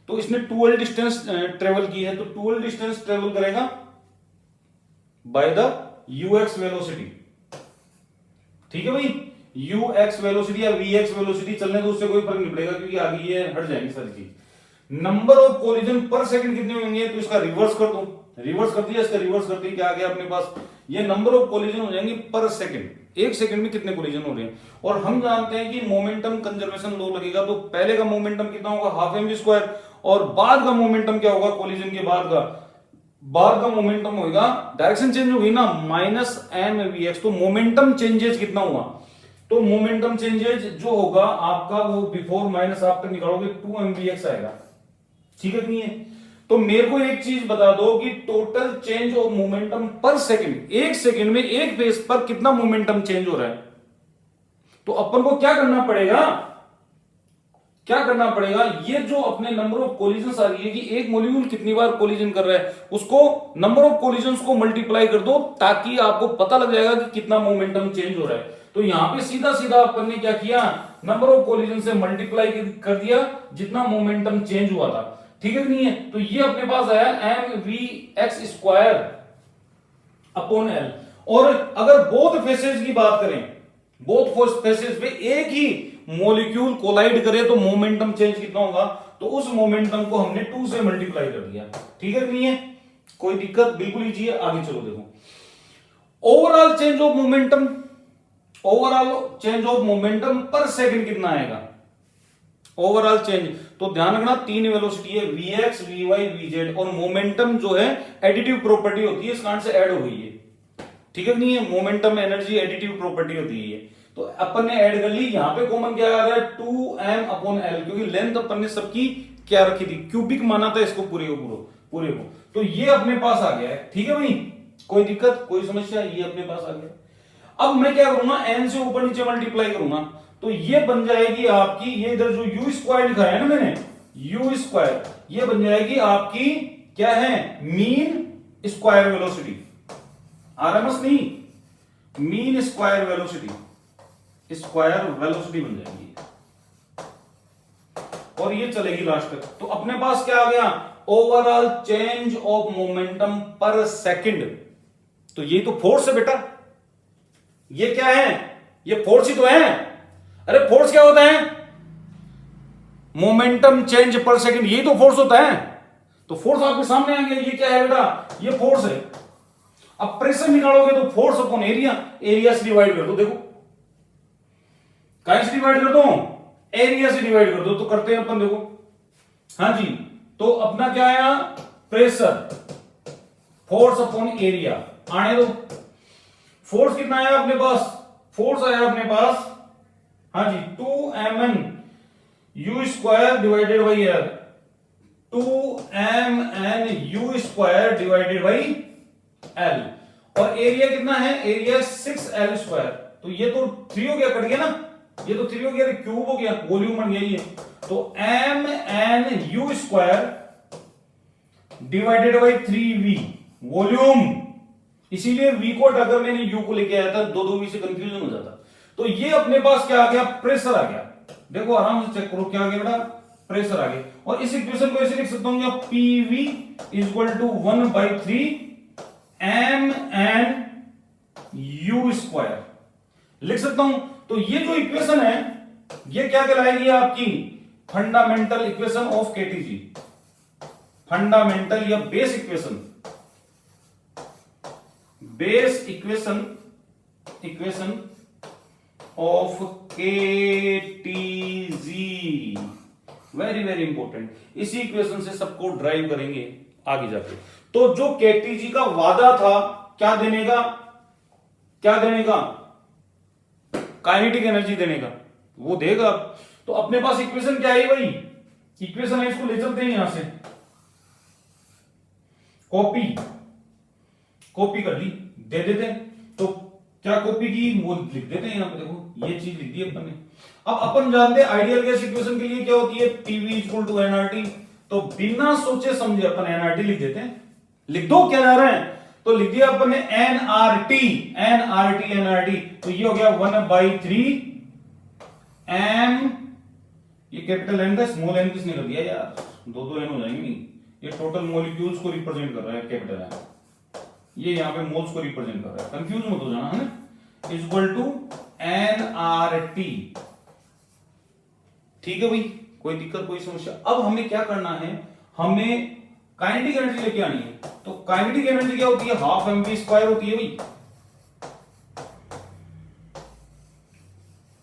तो इसने टूअल डिस्टेंस ट्रेवल की है, तो टूअल डिस्टेंस ट्रेवल करेगा बाय द यूएक्स वेलोसिटी। ठीक है भाई, यूएक्स वेलोसिटी या वीएक्स वेलोसिटी चलने तो उससे कोई फर्क नहीं पड़ेगा, क्योंकि आगे ये हट जाएंगी सारी चीज। नंबर ऑफ कोलिजन पर सेकंड कितने होंगे, तो इसका रिवर्स कर दो, रिवर्स कर दिया, इसका रिवर्स करते क्या आ गया अपने पास, ये नंबर ऑफ कोलिजन हो जाएंगे पर सेकंड, एक सेकंड में कितने कोलिजन हो रहे हैं। और हम जानते हैं कि मोमेंटम कंजर्वेशन लॉ लगेगा, तो पहले का मोमेंटम कितना होगा, हाफ एम वी स्क्वायर, और बाद का मोमेंटम क्या होगा, कोलिजन के बाद का मोमेंटम होगा, डायरेक्शन चेंज होगी ना, माइनस एम वी एक्स। तो मोमेंटम चेंजेस कितना हुआ, तो मोमेंटम चेंजेस जो होगा आपका वो बिफोर माइनस आफ्टर निकालोगे 2 mvx आएगा। ठीक है नहीं है, तो मेरे को एक चीज बता दो कि टोटल चेंज ऑफ मोमेंटम पर सेकंड, एक सेकंड में एक फेस पर कितना मोमेंटम चेंज हो रहा है। तो अपन को क्या करना पड़ेगा, ये जो अपने नंबर ऑफ कोलिजन आ रही है कि एक मॉलिक्यूल कितनी बार कोलिजन कर रहा है, उसको नंबर ऑफ कोलिजन को मल्टीप्लाई कर दो, ताकि आपको पता लग जाएगा कि कितना मोमेंटम चेंज हो रहा है। तो यहां पे सीधा सीधा अपन ने क्या किया, नंबर ऑफ कोलिजन से मल्टीप्लाई कर दिया जितना मोमेंटम चेंज हुआ था। ठीक है नहीं है, तो ये अपने पास आया M V X square upon L. और अगर बोथ फेसेज की बात करें, बोथ फेसेज पे एक ही मॉलिक्यूल कोलाइड करे तो मोमेंटम चेंज कितना होगा, तो उस मोमेंटम को हमने 2 से मल्टीप्लाई कर दिया। ठीक है नहीं है, कोई दिक्कत, बिल्कुल इजी है। आगे चलो देखो, ओवरऑल चेंज ऑफ मोमेंटम पर सेकंड कितना आएगा, ओवरऑल चेंज। तो ध्यान रखना 3 वेलोसिटी है, वीएक्स वीवाई वीजेड, और मोमेंटम जो है एडिटिव प्रॉपर्टी होती है, इस कारण से ऐड हो गई है। ठीक है नहीं है, मोमेंटम एनर्जी एडिटिव प्रॉपर्टी होती है। तो अपन ने ऐड कर ली, यहां पे कॉमन क्या आ रहा है 2m अपॉन एल, क्योंकि लेंथ अपन ने सबकी क्या रखी थी, क्यूबिक माना था इसको पूरे को। तो ये अपने पास आ गया है। ठीक है भाई, कोई दिक्कत, कोई समस्या, ये अपने पास आ गया। अब मैं क्या करूंगा, n से ऊपर नीचे मल्टीप्लाई करूंगा, तो ये बन जाएगी आपकी, ये इधर जो u स्क्वायर लिखा है ना मैंने, u स्क्वायर, ये बन जाएगी आपकी क्या है, मीन स्क्वायर वेलोसिटी, आरएमएस नहीं, मीन स्क्वायर वेलोसिटी बन जाएगी, और ये चलेगी लास्ट तक। तो अपने पास क्या आ गया, ओवरऑल चेंज ऑफ मोमेंटम पर सेकंड। तो ये तो फोर्स है बेटा, ये क्या है, ये फोर्स ही तो है। अरे फोर्स क्या होता है, मोमेंटम चेंज पर सेकंड, यही तो फोर्स होता है। तो फोर्स आपके सामने आ गया, ये क्या है बेटा, ये फोर्स है। अब प्रेशर निकालोगे तो फोर्स अपॉन एरिया से डिवाइड कर दो। देखो कहीं से डिवाइड कर दो, एरिया से डिवाइड कर दो, तो करते हैं अपन, देखो हाँ जी। तो अपना क्या आया, प्रेशर फोर्स अपॉन एरिया, आने दो। फोर्स कितना आया अपने पास, फोर्स आया अपने पास हाँ जी 2mn u square divided by L, 2mn u square divided by L. और एरिया कितना है, एरिया 6l स्क्वायर। तो ये तो 3 हो गया, कट गया ना, ये तो 3 हो गया, क्यूब हो गया, वॉल्यूम बन गया ये। तो mn u square divided by 3v volume, इसीलिए v को हटाकर मैंने u को लेके आया था, दो v से कंफ्यूजन हो जाता। तो ये अपने पास क्या आ गया, प्रेशर आ गया। देखो आराम से चेक करो, क्या आ गया बेटा, प्रेशर आ गया। और इस इक्वेशन को ऐसे लिख सकता हूं, PV equal to 1/3 mn u square लिख सकता हूं। तो ये जो इक्वेशन है ये क्या कहलाएगी आपकी, fundamental equation of KTG, fundamental या base equation of KTG, very very important. इसी इक्वेशन से सबको ड्राइव करेंगे आगे जाके। तो जो केटीजी का वादा था क्या देने का, काइनेटिक एनर्जी देने का, वो देगा। तो अपने पास इक्वेशन क्या है भाई, इक्वेशन है, इसको ले चलते हैं यहां से, कॉपी कर ली, दे देते हैं। तो क्या कॉपी की, वो लिख देते हैं यहां पे, देखो ये चीज लिख दी अपन ने। अब अपन जानते हैं आइडियल गैस इक्वेशन के लिए क्या होती है, PV इक्वल टू nRT, तो बिना सोचे समझे अपन एनआरटी लिख देते हैं। लिख दो क्या जा रहा है, तो लिख दिया अपन ने एनआरटी एनआरटी एनआरटी। तो ये हो गया 1/3 एम, ये कैपिटल एन था, स्मॉल एन किसने कर दिया यार, दो एन हो जाएंगे। ये टोटल मॉलिक्यूल्स को रिप्रेजेंट कर रहा है कैपिटल एन, ये यहां पे मोल्स को रिप्रेजेंट कर रहा है, कंफ्यूज मत हो जाना है ना। Equal to NRT. ठीक है भाई, कोई दिक्कत कोई समस्या। अब हमें क्या करना है, हमें काइनेटिक एनर्जी लेके आनी है। तो काइनेटिक एनर्जी क्या होती है, हाफ एम वी स्क्वायर होती है भाई।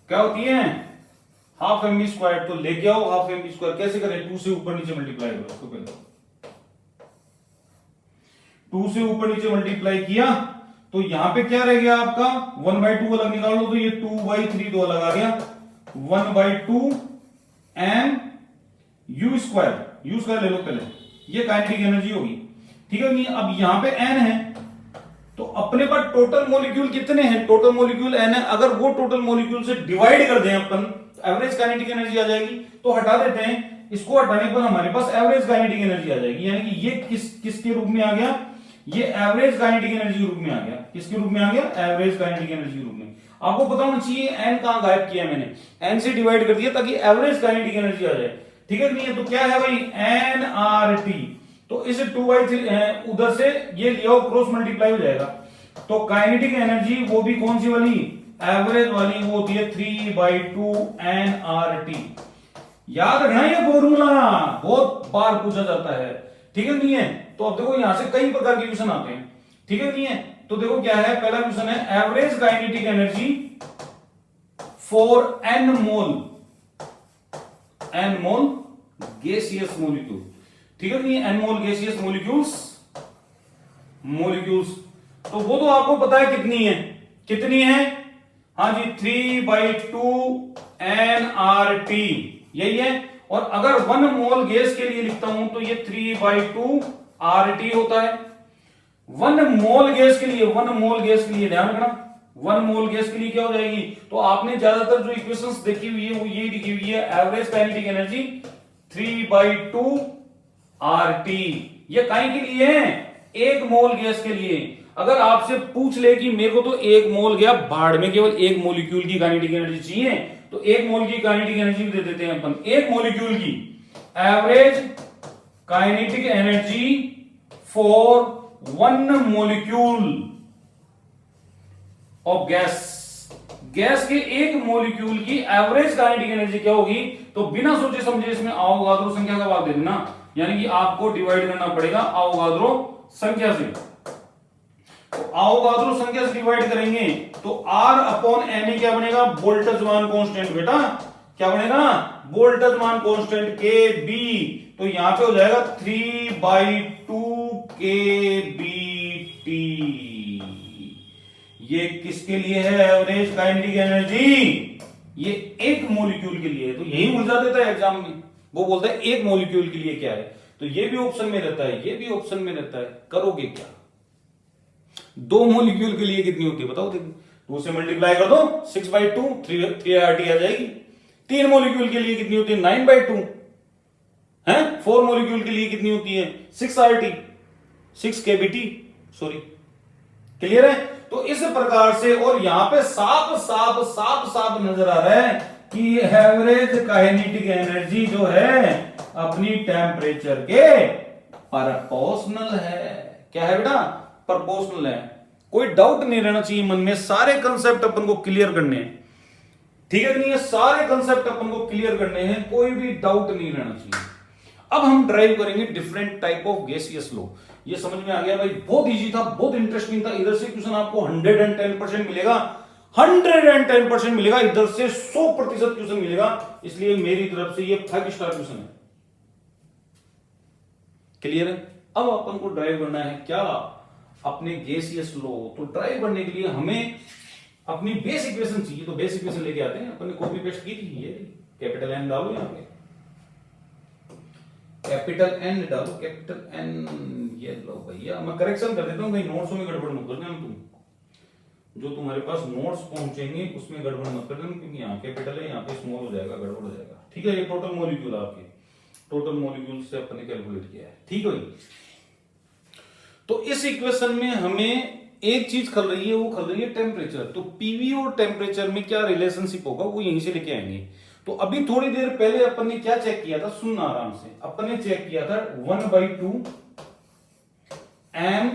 क्या होती है, हाफ एम वी स्क्वायर। तो लेके आओ हाफ एम वी स्क्वायर, कैसे करें, 2 से ऊपर नीचे मल्टीप्लाई करो उसको पहले। 2 से ऊपर नीचे मल्टीप्लाई किया तो यहां पे क्या रह गया आपका, 1/2 अलग निकाल लो, तो ये 2/3 दो अलग आ गया, 1/2 एम यू स्क्वायर ले लो पहले, ये काइनेटिक एनर्जी होगी। ठीक है नहीं, अब यहां पे एन है, तो अपने पास टोटल मॉलिक्यूल कितने हैं, टोटल मॉलिक्यूल एन है। अगर वो टोटल मॉलिक्यूल से डिवाइड कर दें अपन, एवरेज काइनेटिक एनर्जी आ जाएगी। तो हटा देते हैं, इसको हटाने पर हमारे पास एवरेज काइनेटिक एनर्जी आ जाएगी। यानी कि ये किसके रूप में आ गया, ये एवरेज काइनेटिक एनर्जी के रूप में आ गया। किसके रूप में आ गया, एवरेज काइनेटिक एनर्जी के रूप में। आपको पता होना चाहिए एन कहां गायब किया मैंने, एन से डिवाइड कर दिया ताकि एवरेज काइनेटिक एनर्जी आ जाए। ठीक है नहीं है, तो क्या है भाई, एन आर टी। तो इसे 2/3 उधर से ये लिया क्रॉस मल्टीप्लाई हो जाएगा। तो काइनेटिक एनर्जी वो भी कौन सी वाली, एवरेज वाली, वो होती है 3/2 एन आर टी। याद रखना ये फॉर्मूला, बहुत बार पूछा जाता है। ठीक है नहीं है, तो अब देखो यहां से कई प्रकार के क्वेश्चन आते हैं। ठीक है नहीं है, तो देखो क्या है, पहला क्वेश्चन है average kinetic energy for N mole gaseous molecule. ठीक है नहीं, एन मोल गैसियस मॉलिक्यूल्स। तो वो तो आपको पता है कितनी है, हाँ जी, 3/2 एन आर टी, यही है। और अगर 1 मोल गैस के लिए लिखता हूं तो ये 3/2 आर टी होता है। 1 मोल गैस के लिए ध्यान रखना, 1 मोल गैस के लिए क्या हो जाएगी, तो आपने ज्यादातर जो इक्वेशंस देखी हुई है वो ये लिखी हुई है, average kinetic energy 3/2 R T. ये काहे के लिए है, 1 मोल गैस के लिए। अगर आपसे पूछ ले कि मेरे को तो 1 मोल गया भाड़ में, केवल 1 मोलिक्यूल की काइनेटिक एनर्जी चाहिए, तो 1 मोल की काइनेटिक एनर्जी भी दे देते हैं अपन। 1 मोलिक्यूल की average kinetic energy for 1 molecule of gas के 1 मोलिक्यूल की एवरेज काइनेटिक एनर्जी क्या होगी, तो बिना सोचे समझे इसमें आवोगाद्रो संख्या का भाग दे देना। यानी कि आपको डिवाइड करना पड़ेगा आवोगाद्रो संख्या से। तो आवोगाद्रो संख्या से डिवाइड करेंगे तो R/Na क्या बनेगा, बोल्ट्जमान कांस्टेंट। बेटा क्या बनेगा, बोल्ट्जमान कांस्टेंट Kb। तो यहां पे हो जाएगा 3/2 kBt। ये किसके लिए है, एवरेज काइनेटिक एनर्जी, ये 1 मॉलिक्यूल के लिए है। तो यही भूल जाता है एग्जाम में, वो बोलता है 1 मॉलिक्यूल के लिए क्या है, तो ये भी ऑप्शन में रहता है, ये भी ऑप्शन में रहता है। करोगे क्या, 2 मॉलिक्यूल के लिए कितनी होती है बताओ, देखो 2 से मल्टीप्लाई कर दो, 6/2 3RT आ जाएगी। 3 मॉलिक्यूल के लिए कितनी होती है, 9/2 है। 4 मॉलिक्यूल के लिए कितनी होती है, 6RT 6 kBt, सॉरी। क्लियर है, तो इस प्रकार से, और यहां पे साफ नजर आ रहा है कि एवरेज काइनेटिक एनर्जी जो है अपनी टेम्परेचर के प्रोपोर्शनल है। क्या है बेटा, प्रोपोर्शनल है। कोई डाउट नहीं रहना चाहिए मन में, सारे कंसेप्ट अपन को क्लियर करने हैं। ठीक है कि नहीं है, सारे कंसेप्ट अपन को क्लियर करने हैं, कोई भी डाउट नहीं रहना चाहिए। अब हम ड्राइव करेंगे different type of gaseous law. ये समझ में आ गया भाई, बहुत इजी था, बहुत इंटरेस्टिंग था। इधर से क्वेश्चन आपको 110% मिलेगा, 110% मिलेगा, इधर से 100% क्वेश्चन मिलेगा। इसलिए मेरी तरफ से ये 5 स्टार क्वेश्चन है। क्लियर है, अब अपन को ड्राइव करना है क्या, अपने गैसियस लॉ। तो ड्राइव करने के लिए हमें अपनी बेस इक्वेशन चाहिए, तो बेस इक्वेशन लेके आते हैं। अपन ने कॉपी पेस्ट की थी, ये कैपिटल एन डालो, यहां पे कैपिटल एन डालो, कैपिटल एन। ये लो भैया, मैं करेक्शन कर देता हूं, कहीं नोट्स में गड़बड़ मत कर देना तुम। जो तुम्हारे पास नोट्स पहुंचेंगे उसमें गड़बड़ मत कर देना, क्योंकि यहाँ कैपिटल है, यहाँ पे स्मॉल हो जाएगा, गड़बड़ हो जाएगा। ठीक है, ये टोटल मॉलिक्यूल आपके, टोटल मॉलिक्यूल से अपन ने कैलकुलेट किया है। ठीक है भाई। तो इस इक्वेशन में हमें एक चीज खल रही है, वो खल रही है टेम्परेचर। तो पीवी और टेम्परेचर में क्या रिलेशनशिप होगा वो यहीं से लेके आएंगे। तो अभी थोड़ी देर पहले अपन ने क्या चेक किया था, सुनना आराम से। अपन ने चेक किया था 1/2 एम,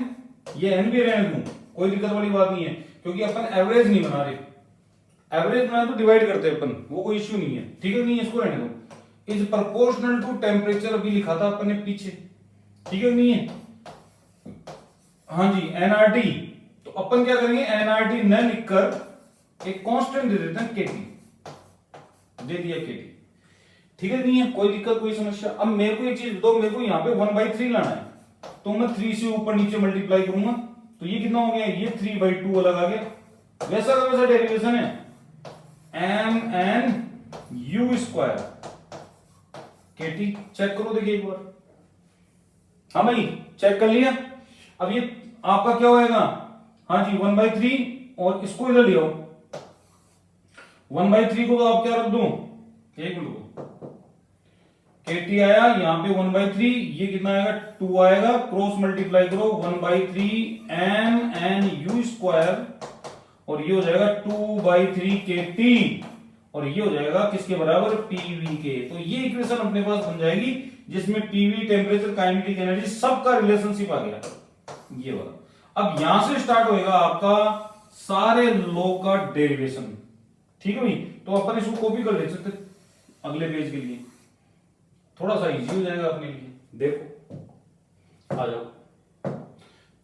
ये एन भी रहने दूं, कोई दिक्कत वाली बात नहीं है, क्योंकि अपन एवरेज नहीं बना रहे। एवरेज बनाए तो डिवाइड करते हैं अपन, वो कोई इश्यू नहीं है। ठीक है, नहीं इसको रहने दो। इज प्रोपोर्शनल टू टेम्परेचर अभी लिखा था अपन ने पीछे। ठीक है, नहीं है, हाँ जी, एनआरटी। तो अपन क्या करेंगे, एनआरटी न लिखकर एक कांस्टेंट दे देते हैं केटी, दे दिया केटी। ठीक है, नहीं है कोई दिक्कत, कोई समस्या। अब मेरे को एक चीज बताओ, मेरे को यहाँ पे 1/3 लाना है, तो मैं 3 से ऊपर नीचे मल्टीप्लाई करूंगा, तो ये कितना हो गया, ये 3/2 अलग आ गया। वैसा का वैसा डेरिवेशन है, M N U square KT. Check करो, देखिए एक बार। हाँ भाई, चेक कर लिया। अब ये आपका क्या होएगा, हाँ जी 1/3, और इसको इधर ले आओ। 1/3 को तो आप क्या रख दो, एक मिनट को, केटी आया यहाँ पे 1/3, ये कितना आएगा 2 आएगा, क्रॉस मल्टीप्लाई करो 1/3 एम एन यू स्क्वायर, और ये हो जाएगा 2/3 केटी, और ये हो जाएगा किसके बराबर, पीवी के। तो ये इक्वेशन अपने पास बन जाएगी जिसमें पीवी, टेम्परेचर, काइनेटिक एनर्जी सबका रिलेशनशिप आ गया, ये वाला। अब यहां से स्टार्ट होएगा आपका सारे लॉ का डेरिवेशन। ठीक है भाई, तो अपन इसको कॉपी कर ले सकते अगले पेज के लिए, थोड़ा सा इजी हो जाएगा अपने लिए। देखो, आ जाओ।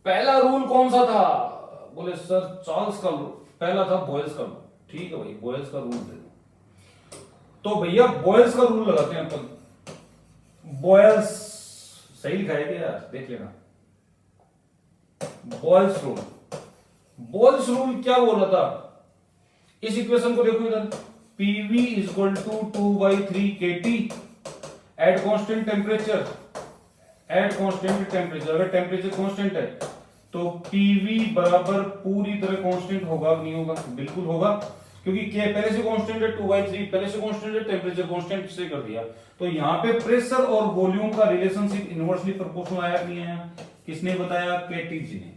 पहला रूल कौन सा था, बोले सर चार्ल्स का रूल। पहला था बॉयल्स का रूल। ठीक है भाई, बॉयल्स का रूल दे दो। तो भैया बॉयल्स का रूल लगाते हैं अपन। बॉयल्स सही लिखा है क्या यार, देख लेना। बॉयल्स रूल, बॉयल्स रूल क्या बोल रहा था, इस इक्वेशन को देखो इधर, PV is equal to 2/3 KT at constant temperature, at constant temperature. अगर टेम्परेचर कांस्टेंट है तो पीवी बराबर पूरी तरह कांस्टेंट होगा, नहीं होगा, बिल्कुल होगा, क्योंकि के पहले से कांस्टेंट है, 2/3 पहले से कांस्टेंट है, टेम्परेचर कांस्टेंट से कर दिया। तो यहाँ पे प्रेशर और वॉल्यूम का रिलेशनशिप इनवर्सली प्रोपोर्शनल आया नहीं आया, किसने बताया, केटी जी ने।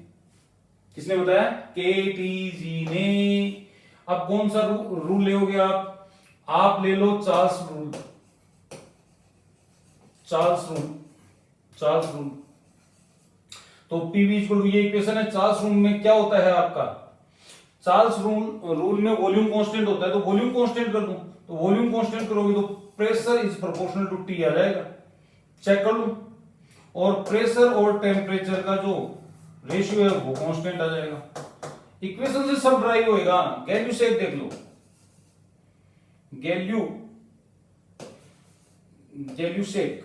किसने बताया, केटी जी ने। अब कौन सा रूल लेोगे आप ले लो Charles rule, Charles rule, Charles rule. तो पीवी इक्वल टू, ये इक्वेशन है। चार्ल्स रूल में क्या होता है आपका, चार्ल्स रूल में वॉल्यूम कांस्टेंट होता है, तो वॉल्यूम कांस्टेंट कर दूं, तो वॉल्यूम कांस्टेंट करोगे तो pressure is proportional to T आ जाएगा। चेक कर लो। और प्रेशर और टेम्परेचर का जो रेशियो है वो कांस्टेंट आ जाएगा। इक्वेशन से सब ड्राइव होएगा। गैल्यू शेक देख लो, गैल्यू शेक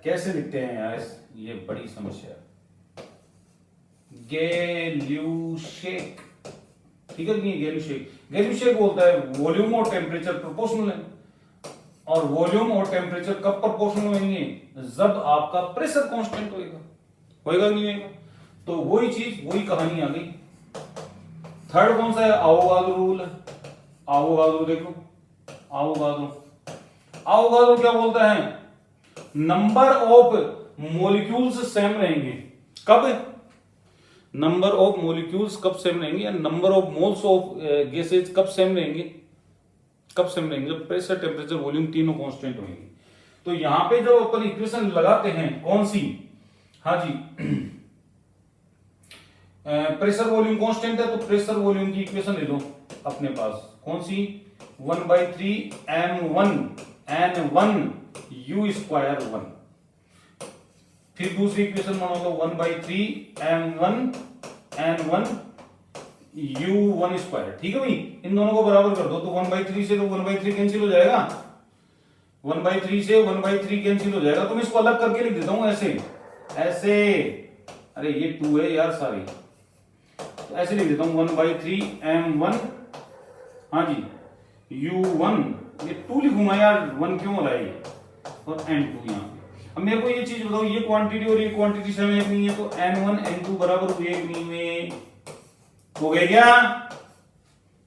कैसे लिखते हैं यार, ये बड़ी समस्या है। गैल्यू शेक, ठीक है, नहीं गैल्यू शेक। गैल्यू शेक बोलता है वॉल्यूम और टेम्परेचर प्रोपोर्शनल है, और वॉल्यूम और टेम्परेचर कब प्रोपोर्शनल होंगे, जब आपका प्रेशर कांस्टेंट होएगा, होएगा नहीं होएगा। तो वही चीज, वही कहानी आ गई। थर्ड कौन सा है, आवोगाद्रो रूल है। आवोगाद्रो देखो, आवोगाद्रो क्या बोलता है, नंबर ऑफ मॉलिक्यूल्स सेम रहेंगे। कब, नंबर ऑफ मॉलिक्यूल्स कब सेम रहेंगे, या number of moles of gases कब सेम रहेंगे, कब सेम रहेंगे, जब प्रेशर, टेम्परेचर, वॉल्यूम तीनों कांस्टेंट होंगे। तो यहां पे जब अपन इक्वेशन लगाते हैं, कौन सी, हाँ जी, प्रेशर वॉल्यूम कांस्टेंट है, तो प्रेशर वॉल्यूम की इक्वेशन ले लो अपने पास, कौन सी, 1/3 m1 n1 u स्क्वायर 1। फिर दूसरी इक्वेशन बना लो 1/3 m1 n1 u1 स्क्वायर। ठीक है भाई, इन दोनों को बराबर कर दो, तो 1/3 से तो 1/3 कैंसिल हो जाएगा, 1/3 से 1/3 कैंसिल हो जाएगा। तो मैं इसको अलग करके लिख देता हूं ऐसे, ऐसे, अरे ये 2 है यार सारी, तो ऐसे लिख देता हूं 1/3 m1, हाँ जी, u1, ये 2 लिखूंगा यार, 1 क्यों हो रहा है ये, और n2 यहाँ पे। अब मेरे को ये चीज बताओ, ये क्वांटिटी और ये क्वांटिटी सेम एक नहीं है, तो n1 n2 बराबर हुए एक नहीं में, हो गए क्या,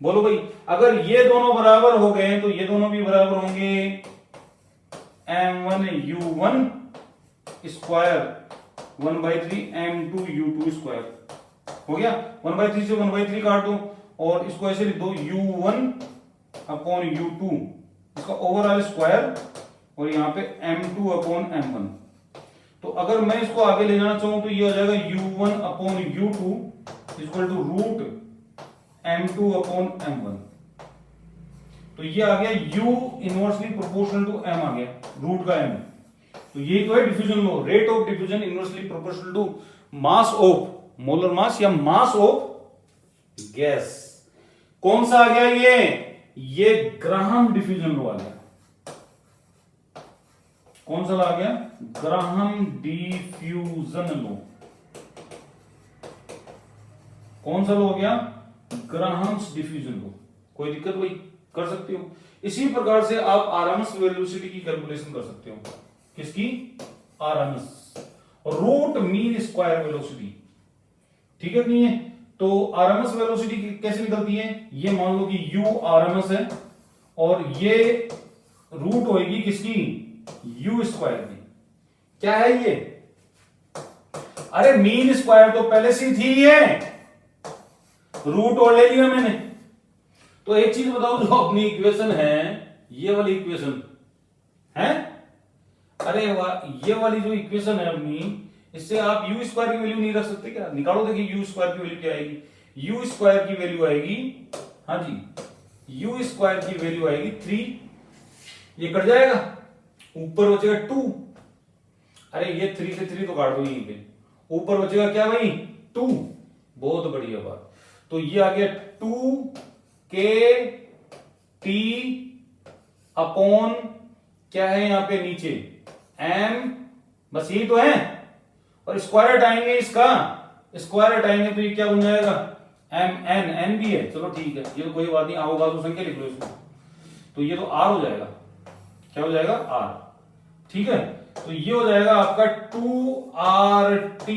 बोलो भाई। अगर ये दोनों बराबर हो गए तो ये दोनों भी बराबर होंगे, m1u1 स्क्वायर 1/3 m2u2 स्क्वायर हो गया। 1/3 से 1/3 काट दो और इसको ऐसे लिख दो u1/u2 इसका ओवरऑल स्क्वायर और यहाँ पे m2/m1। तो अगर मैं इसको आगे ले जाना चाहूं तो ये हो जाएगा u1/u2 equal to root m2/m1। तो ये आ गया u inversely proportional to m आ गया, रूट का m। तो ये तो है diffusion law, rate of diffusion inversely proportional to mass of molar mass या मास ऑफ गैस। कौन सा आ गया ये ग्राहम डिफ्यूजन लॉ आ गया। कौन सा आ गया? Graham diffusion law. कौन सा लॉ हो गया? Graham's diffusion law. कोई दिक्कत भाई, कर सकते हो। इसी प्रकार से आप आरएमएस वेलोसिटी की कैलकुलेशन कर सकते हो। किसकी? RMS, root mean square velocity. ठीक है नहीं है? तो आरएमएस वेलोसिटी कैसे निकलती है? ये मान लो कि यू आरएमएस है और ये रूट होगी किसकी? यू स्क्वायर की। क्या है ये? अरे मीन स्क्वायर तो पहले से थी, ये रूट और ले लिया मैंने। तो एक चीज बताओ, जो अपनी इक्वेशन है ये वाली इक्वेशन है, अरे ये वाली जो इक्वेशन है अपनी, इससे आप यू स्क्वायर की वैल्यू नहीं रख सकते क्या? निकालो, देखिए यू स्क्वायर की वैल्यू क्या आएगी। यू स्क्वायर की वैल्यू आएगी, हाँ जी, यू स्क्वायर की वैल्यू आएगी 3। ये कट जाएगा, ऊपर बचेगा 2। अरे ये 3 से 3 तो काट दो यहीं पे, ऊपर बचेगा क्या भाई? 2। बहुत बढ़िया बात। तो ये आ गया 2k t अपॉन क्या है यहां पे नीचे m, बस यही तो है। और स्क्वायर हटाएंगे, इसका स्क्वायर हटाएंगे तो ये क्या बन जाएगा? m n भी है, चलो ठीक है, ये तो कोई बात नहीं, आओगा तो संख्या लिख लो इसको। तो ये तो r हो जाएगा। क्या हो जाएगा? r। ठीक है, तो ये हो जाएगा आपका 2RT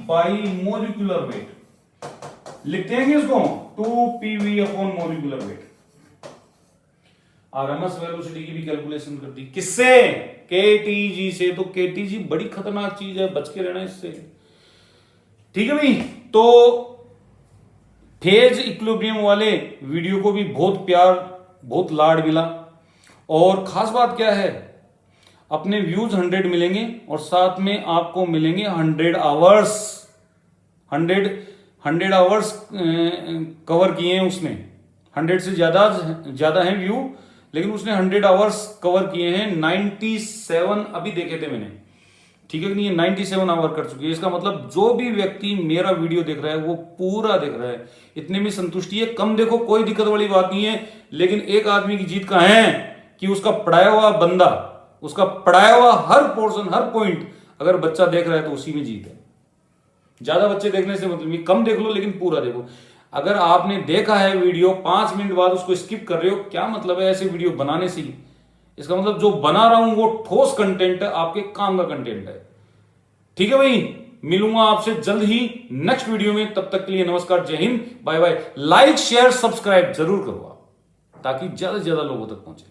बाई मोलिकुलर वेट। लिखते हैं इसको 2PV upon molecular weight. RMS velocity की भी कैलकुलेशन कर दी, किससे? KTG से। तो KTG बड़ी खतरनाक चीज है, बच के रहना इससे। ठीक है भाई, तो फेज इक्विलिब्रियम वाले वीडियो को भी बहुत प्यार, बहुत लाड मिला। और खास बात क्या है, अपने व्यूज 100 मिलेंगे और साथ में आपको मिलेंगे 100 आवर्स। 100 आवर्स कवर किए हैं उसने। 100 से ज्यादा है व्यू, लेकिन उसने 100 आवर्स कवर किए हैं। 97 अभी देखे थे मैंने, ठीक है कि नहीं? 97 आवर कर चुकी है। इसका मतलब जो भी व्यक्ति मेरा वीडियो देख रहा है वो पूरा देख रहा है, इतने में संतुष्टि है। कम देखो, कोई दिक्कत वाली बात नहीं है, लेकिन एक आदमी की जीत कहां है कि उसका पढ़ाया हुआ बंदा, उसका पढ़ाया हुआ हर पोर्शन, हर पॉइंट अगर बच्चा देख रहा है तो उसी में जीत है। ज्यादा बच्चे देखने से मतलब नहीं, कम देख लो लेकिन पूरा देखो। अगर आपने देखा है वीडियो 5 मिनट बाद उसको स्किप कर रहे हो, क्या मतलब है ऐसे वीडियो बनाने से? इसका मतलब जो बना रहा हूं वो ठोस कंटेंट है, आपके काम का कंटेंट है। ठीक है भाई, मिलूंगा आपसे जल्द ही नेक्स्ट वीडियो में। तब तक के लिए नमस्कार, जय हिंद, bye bye. Like share subscribe जरूर करो आप, ताकि ज्यादा से ज्यादा लोगों तक पहुंचे।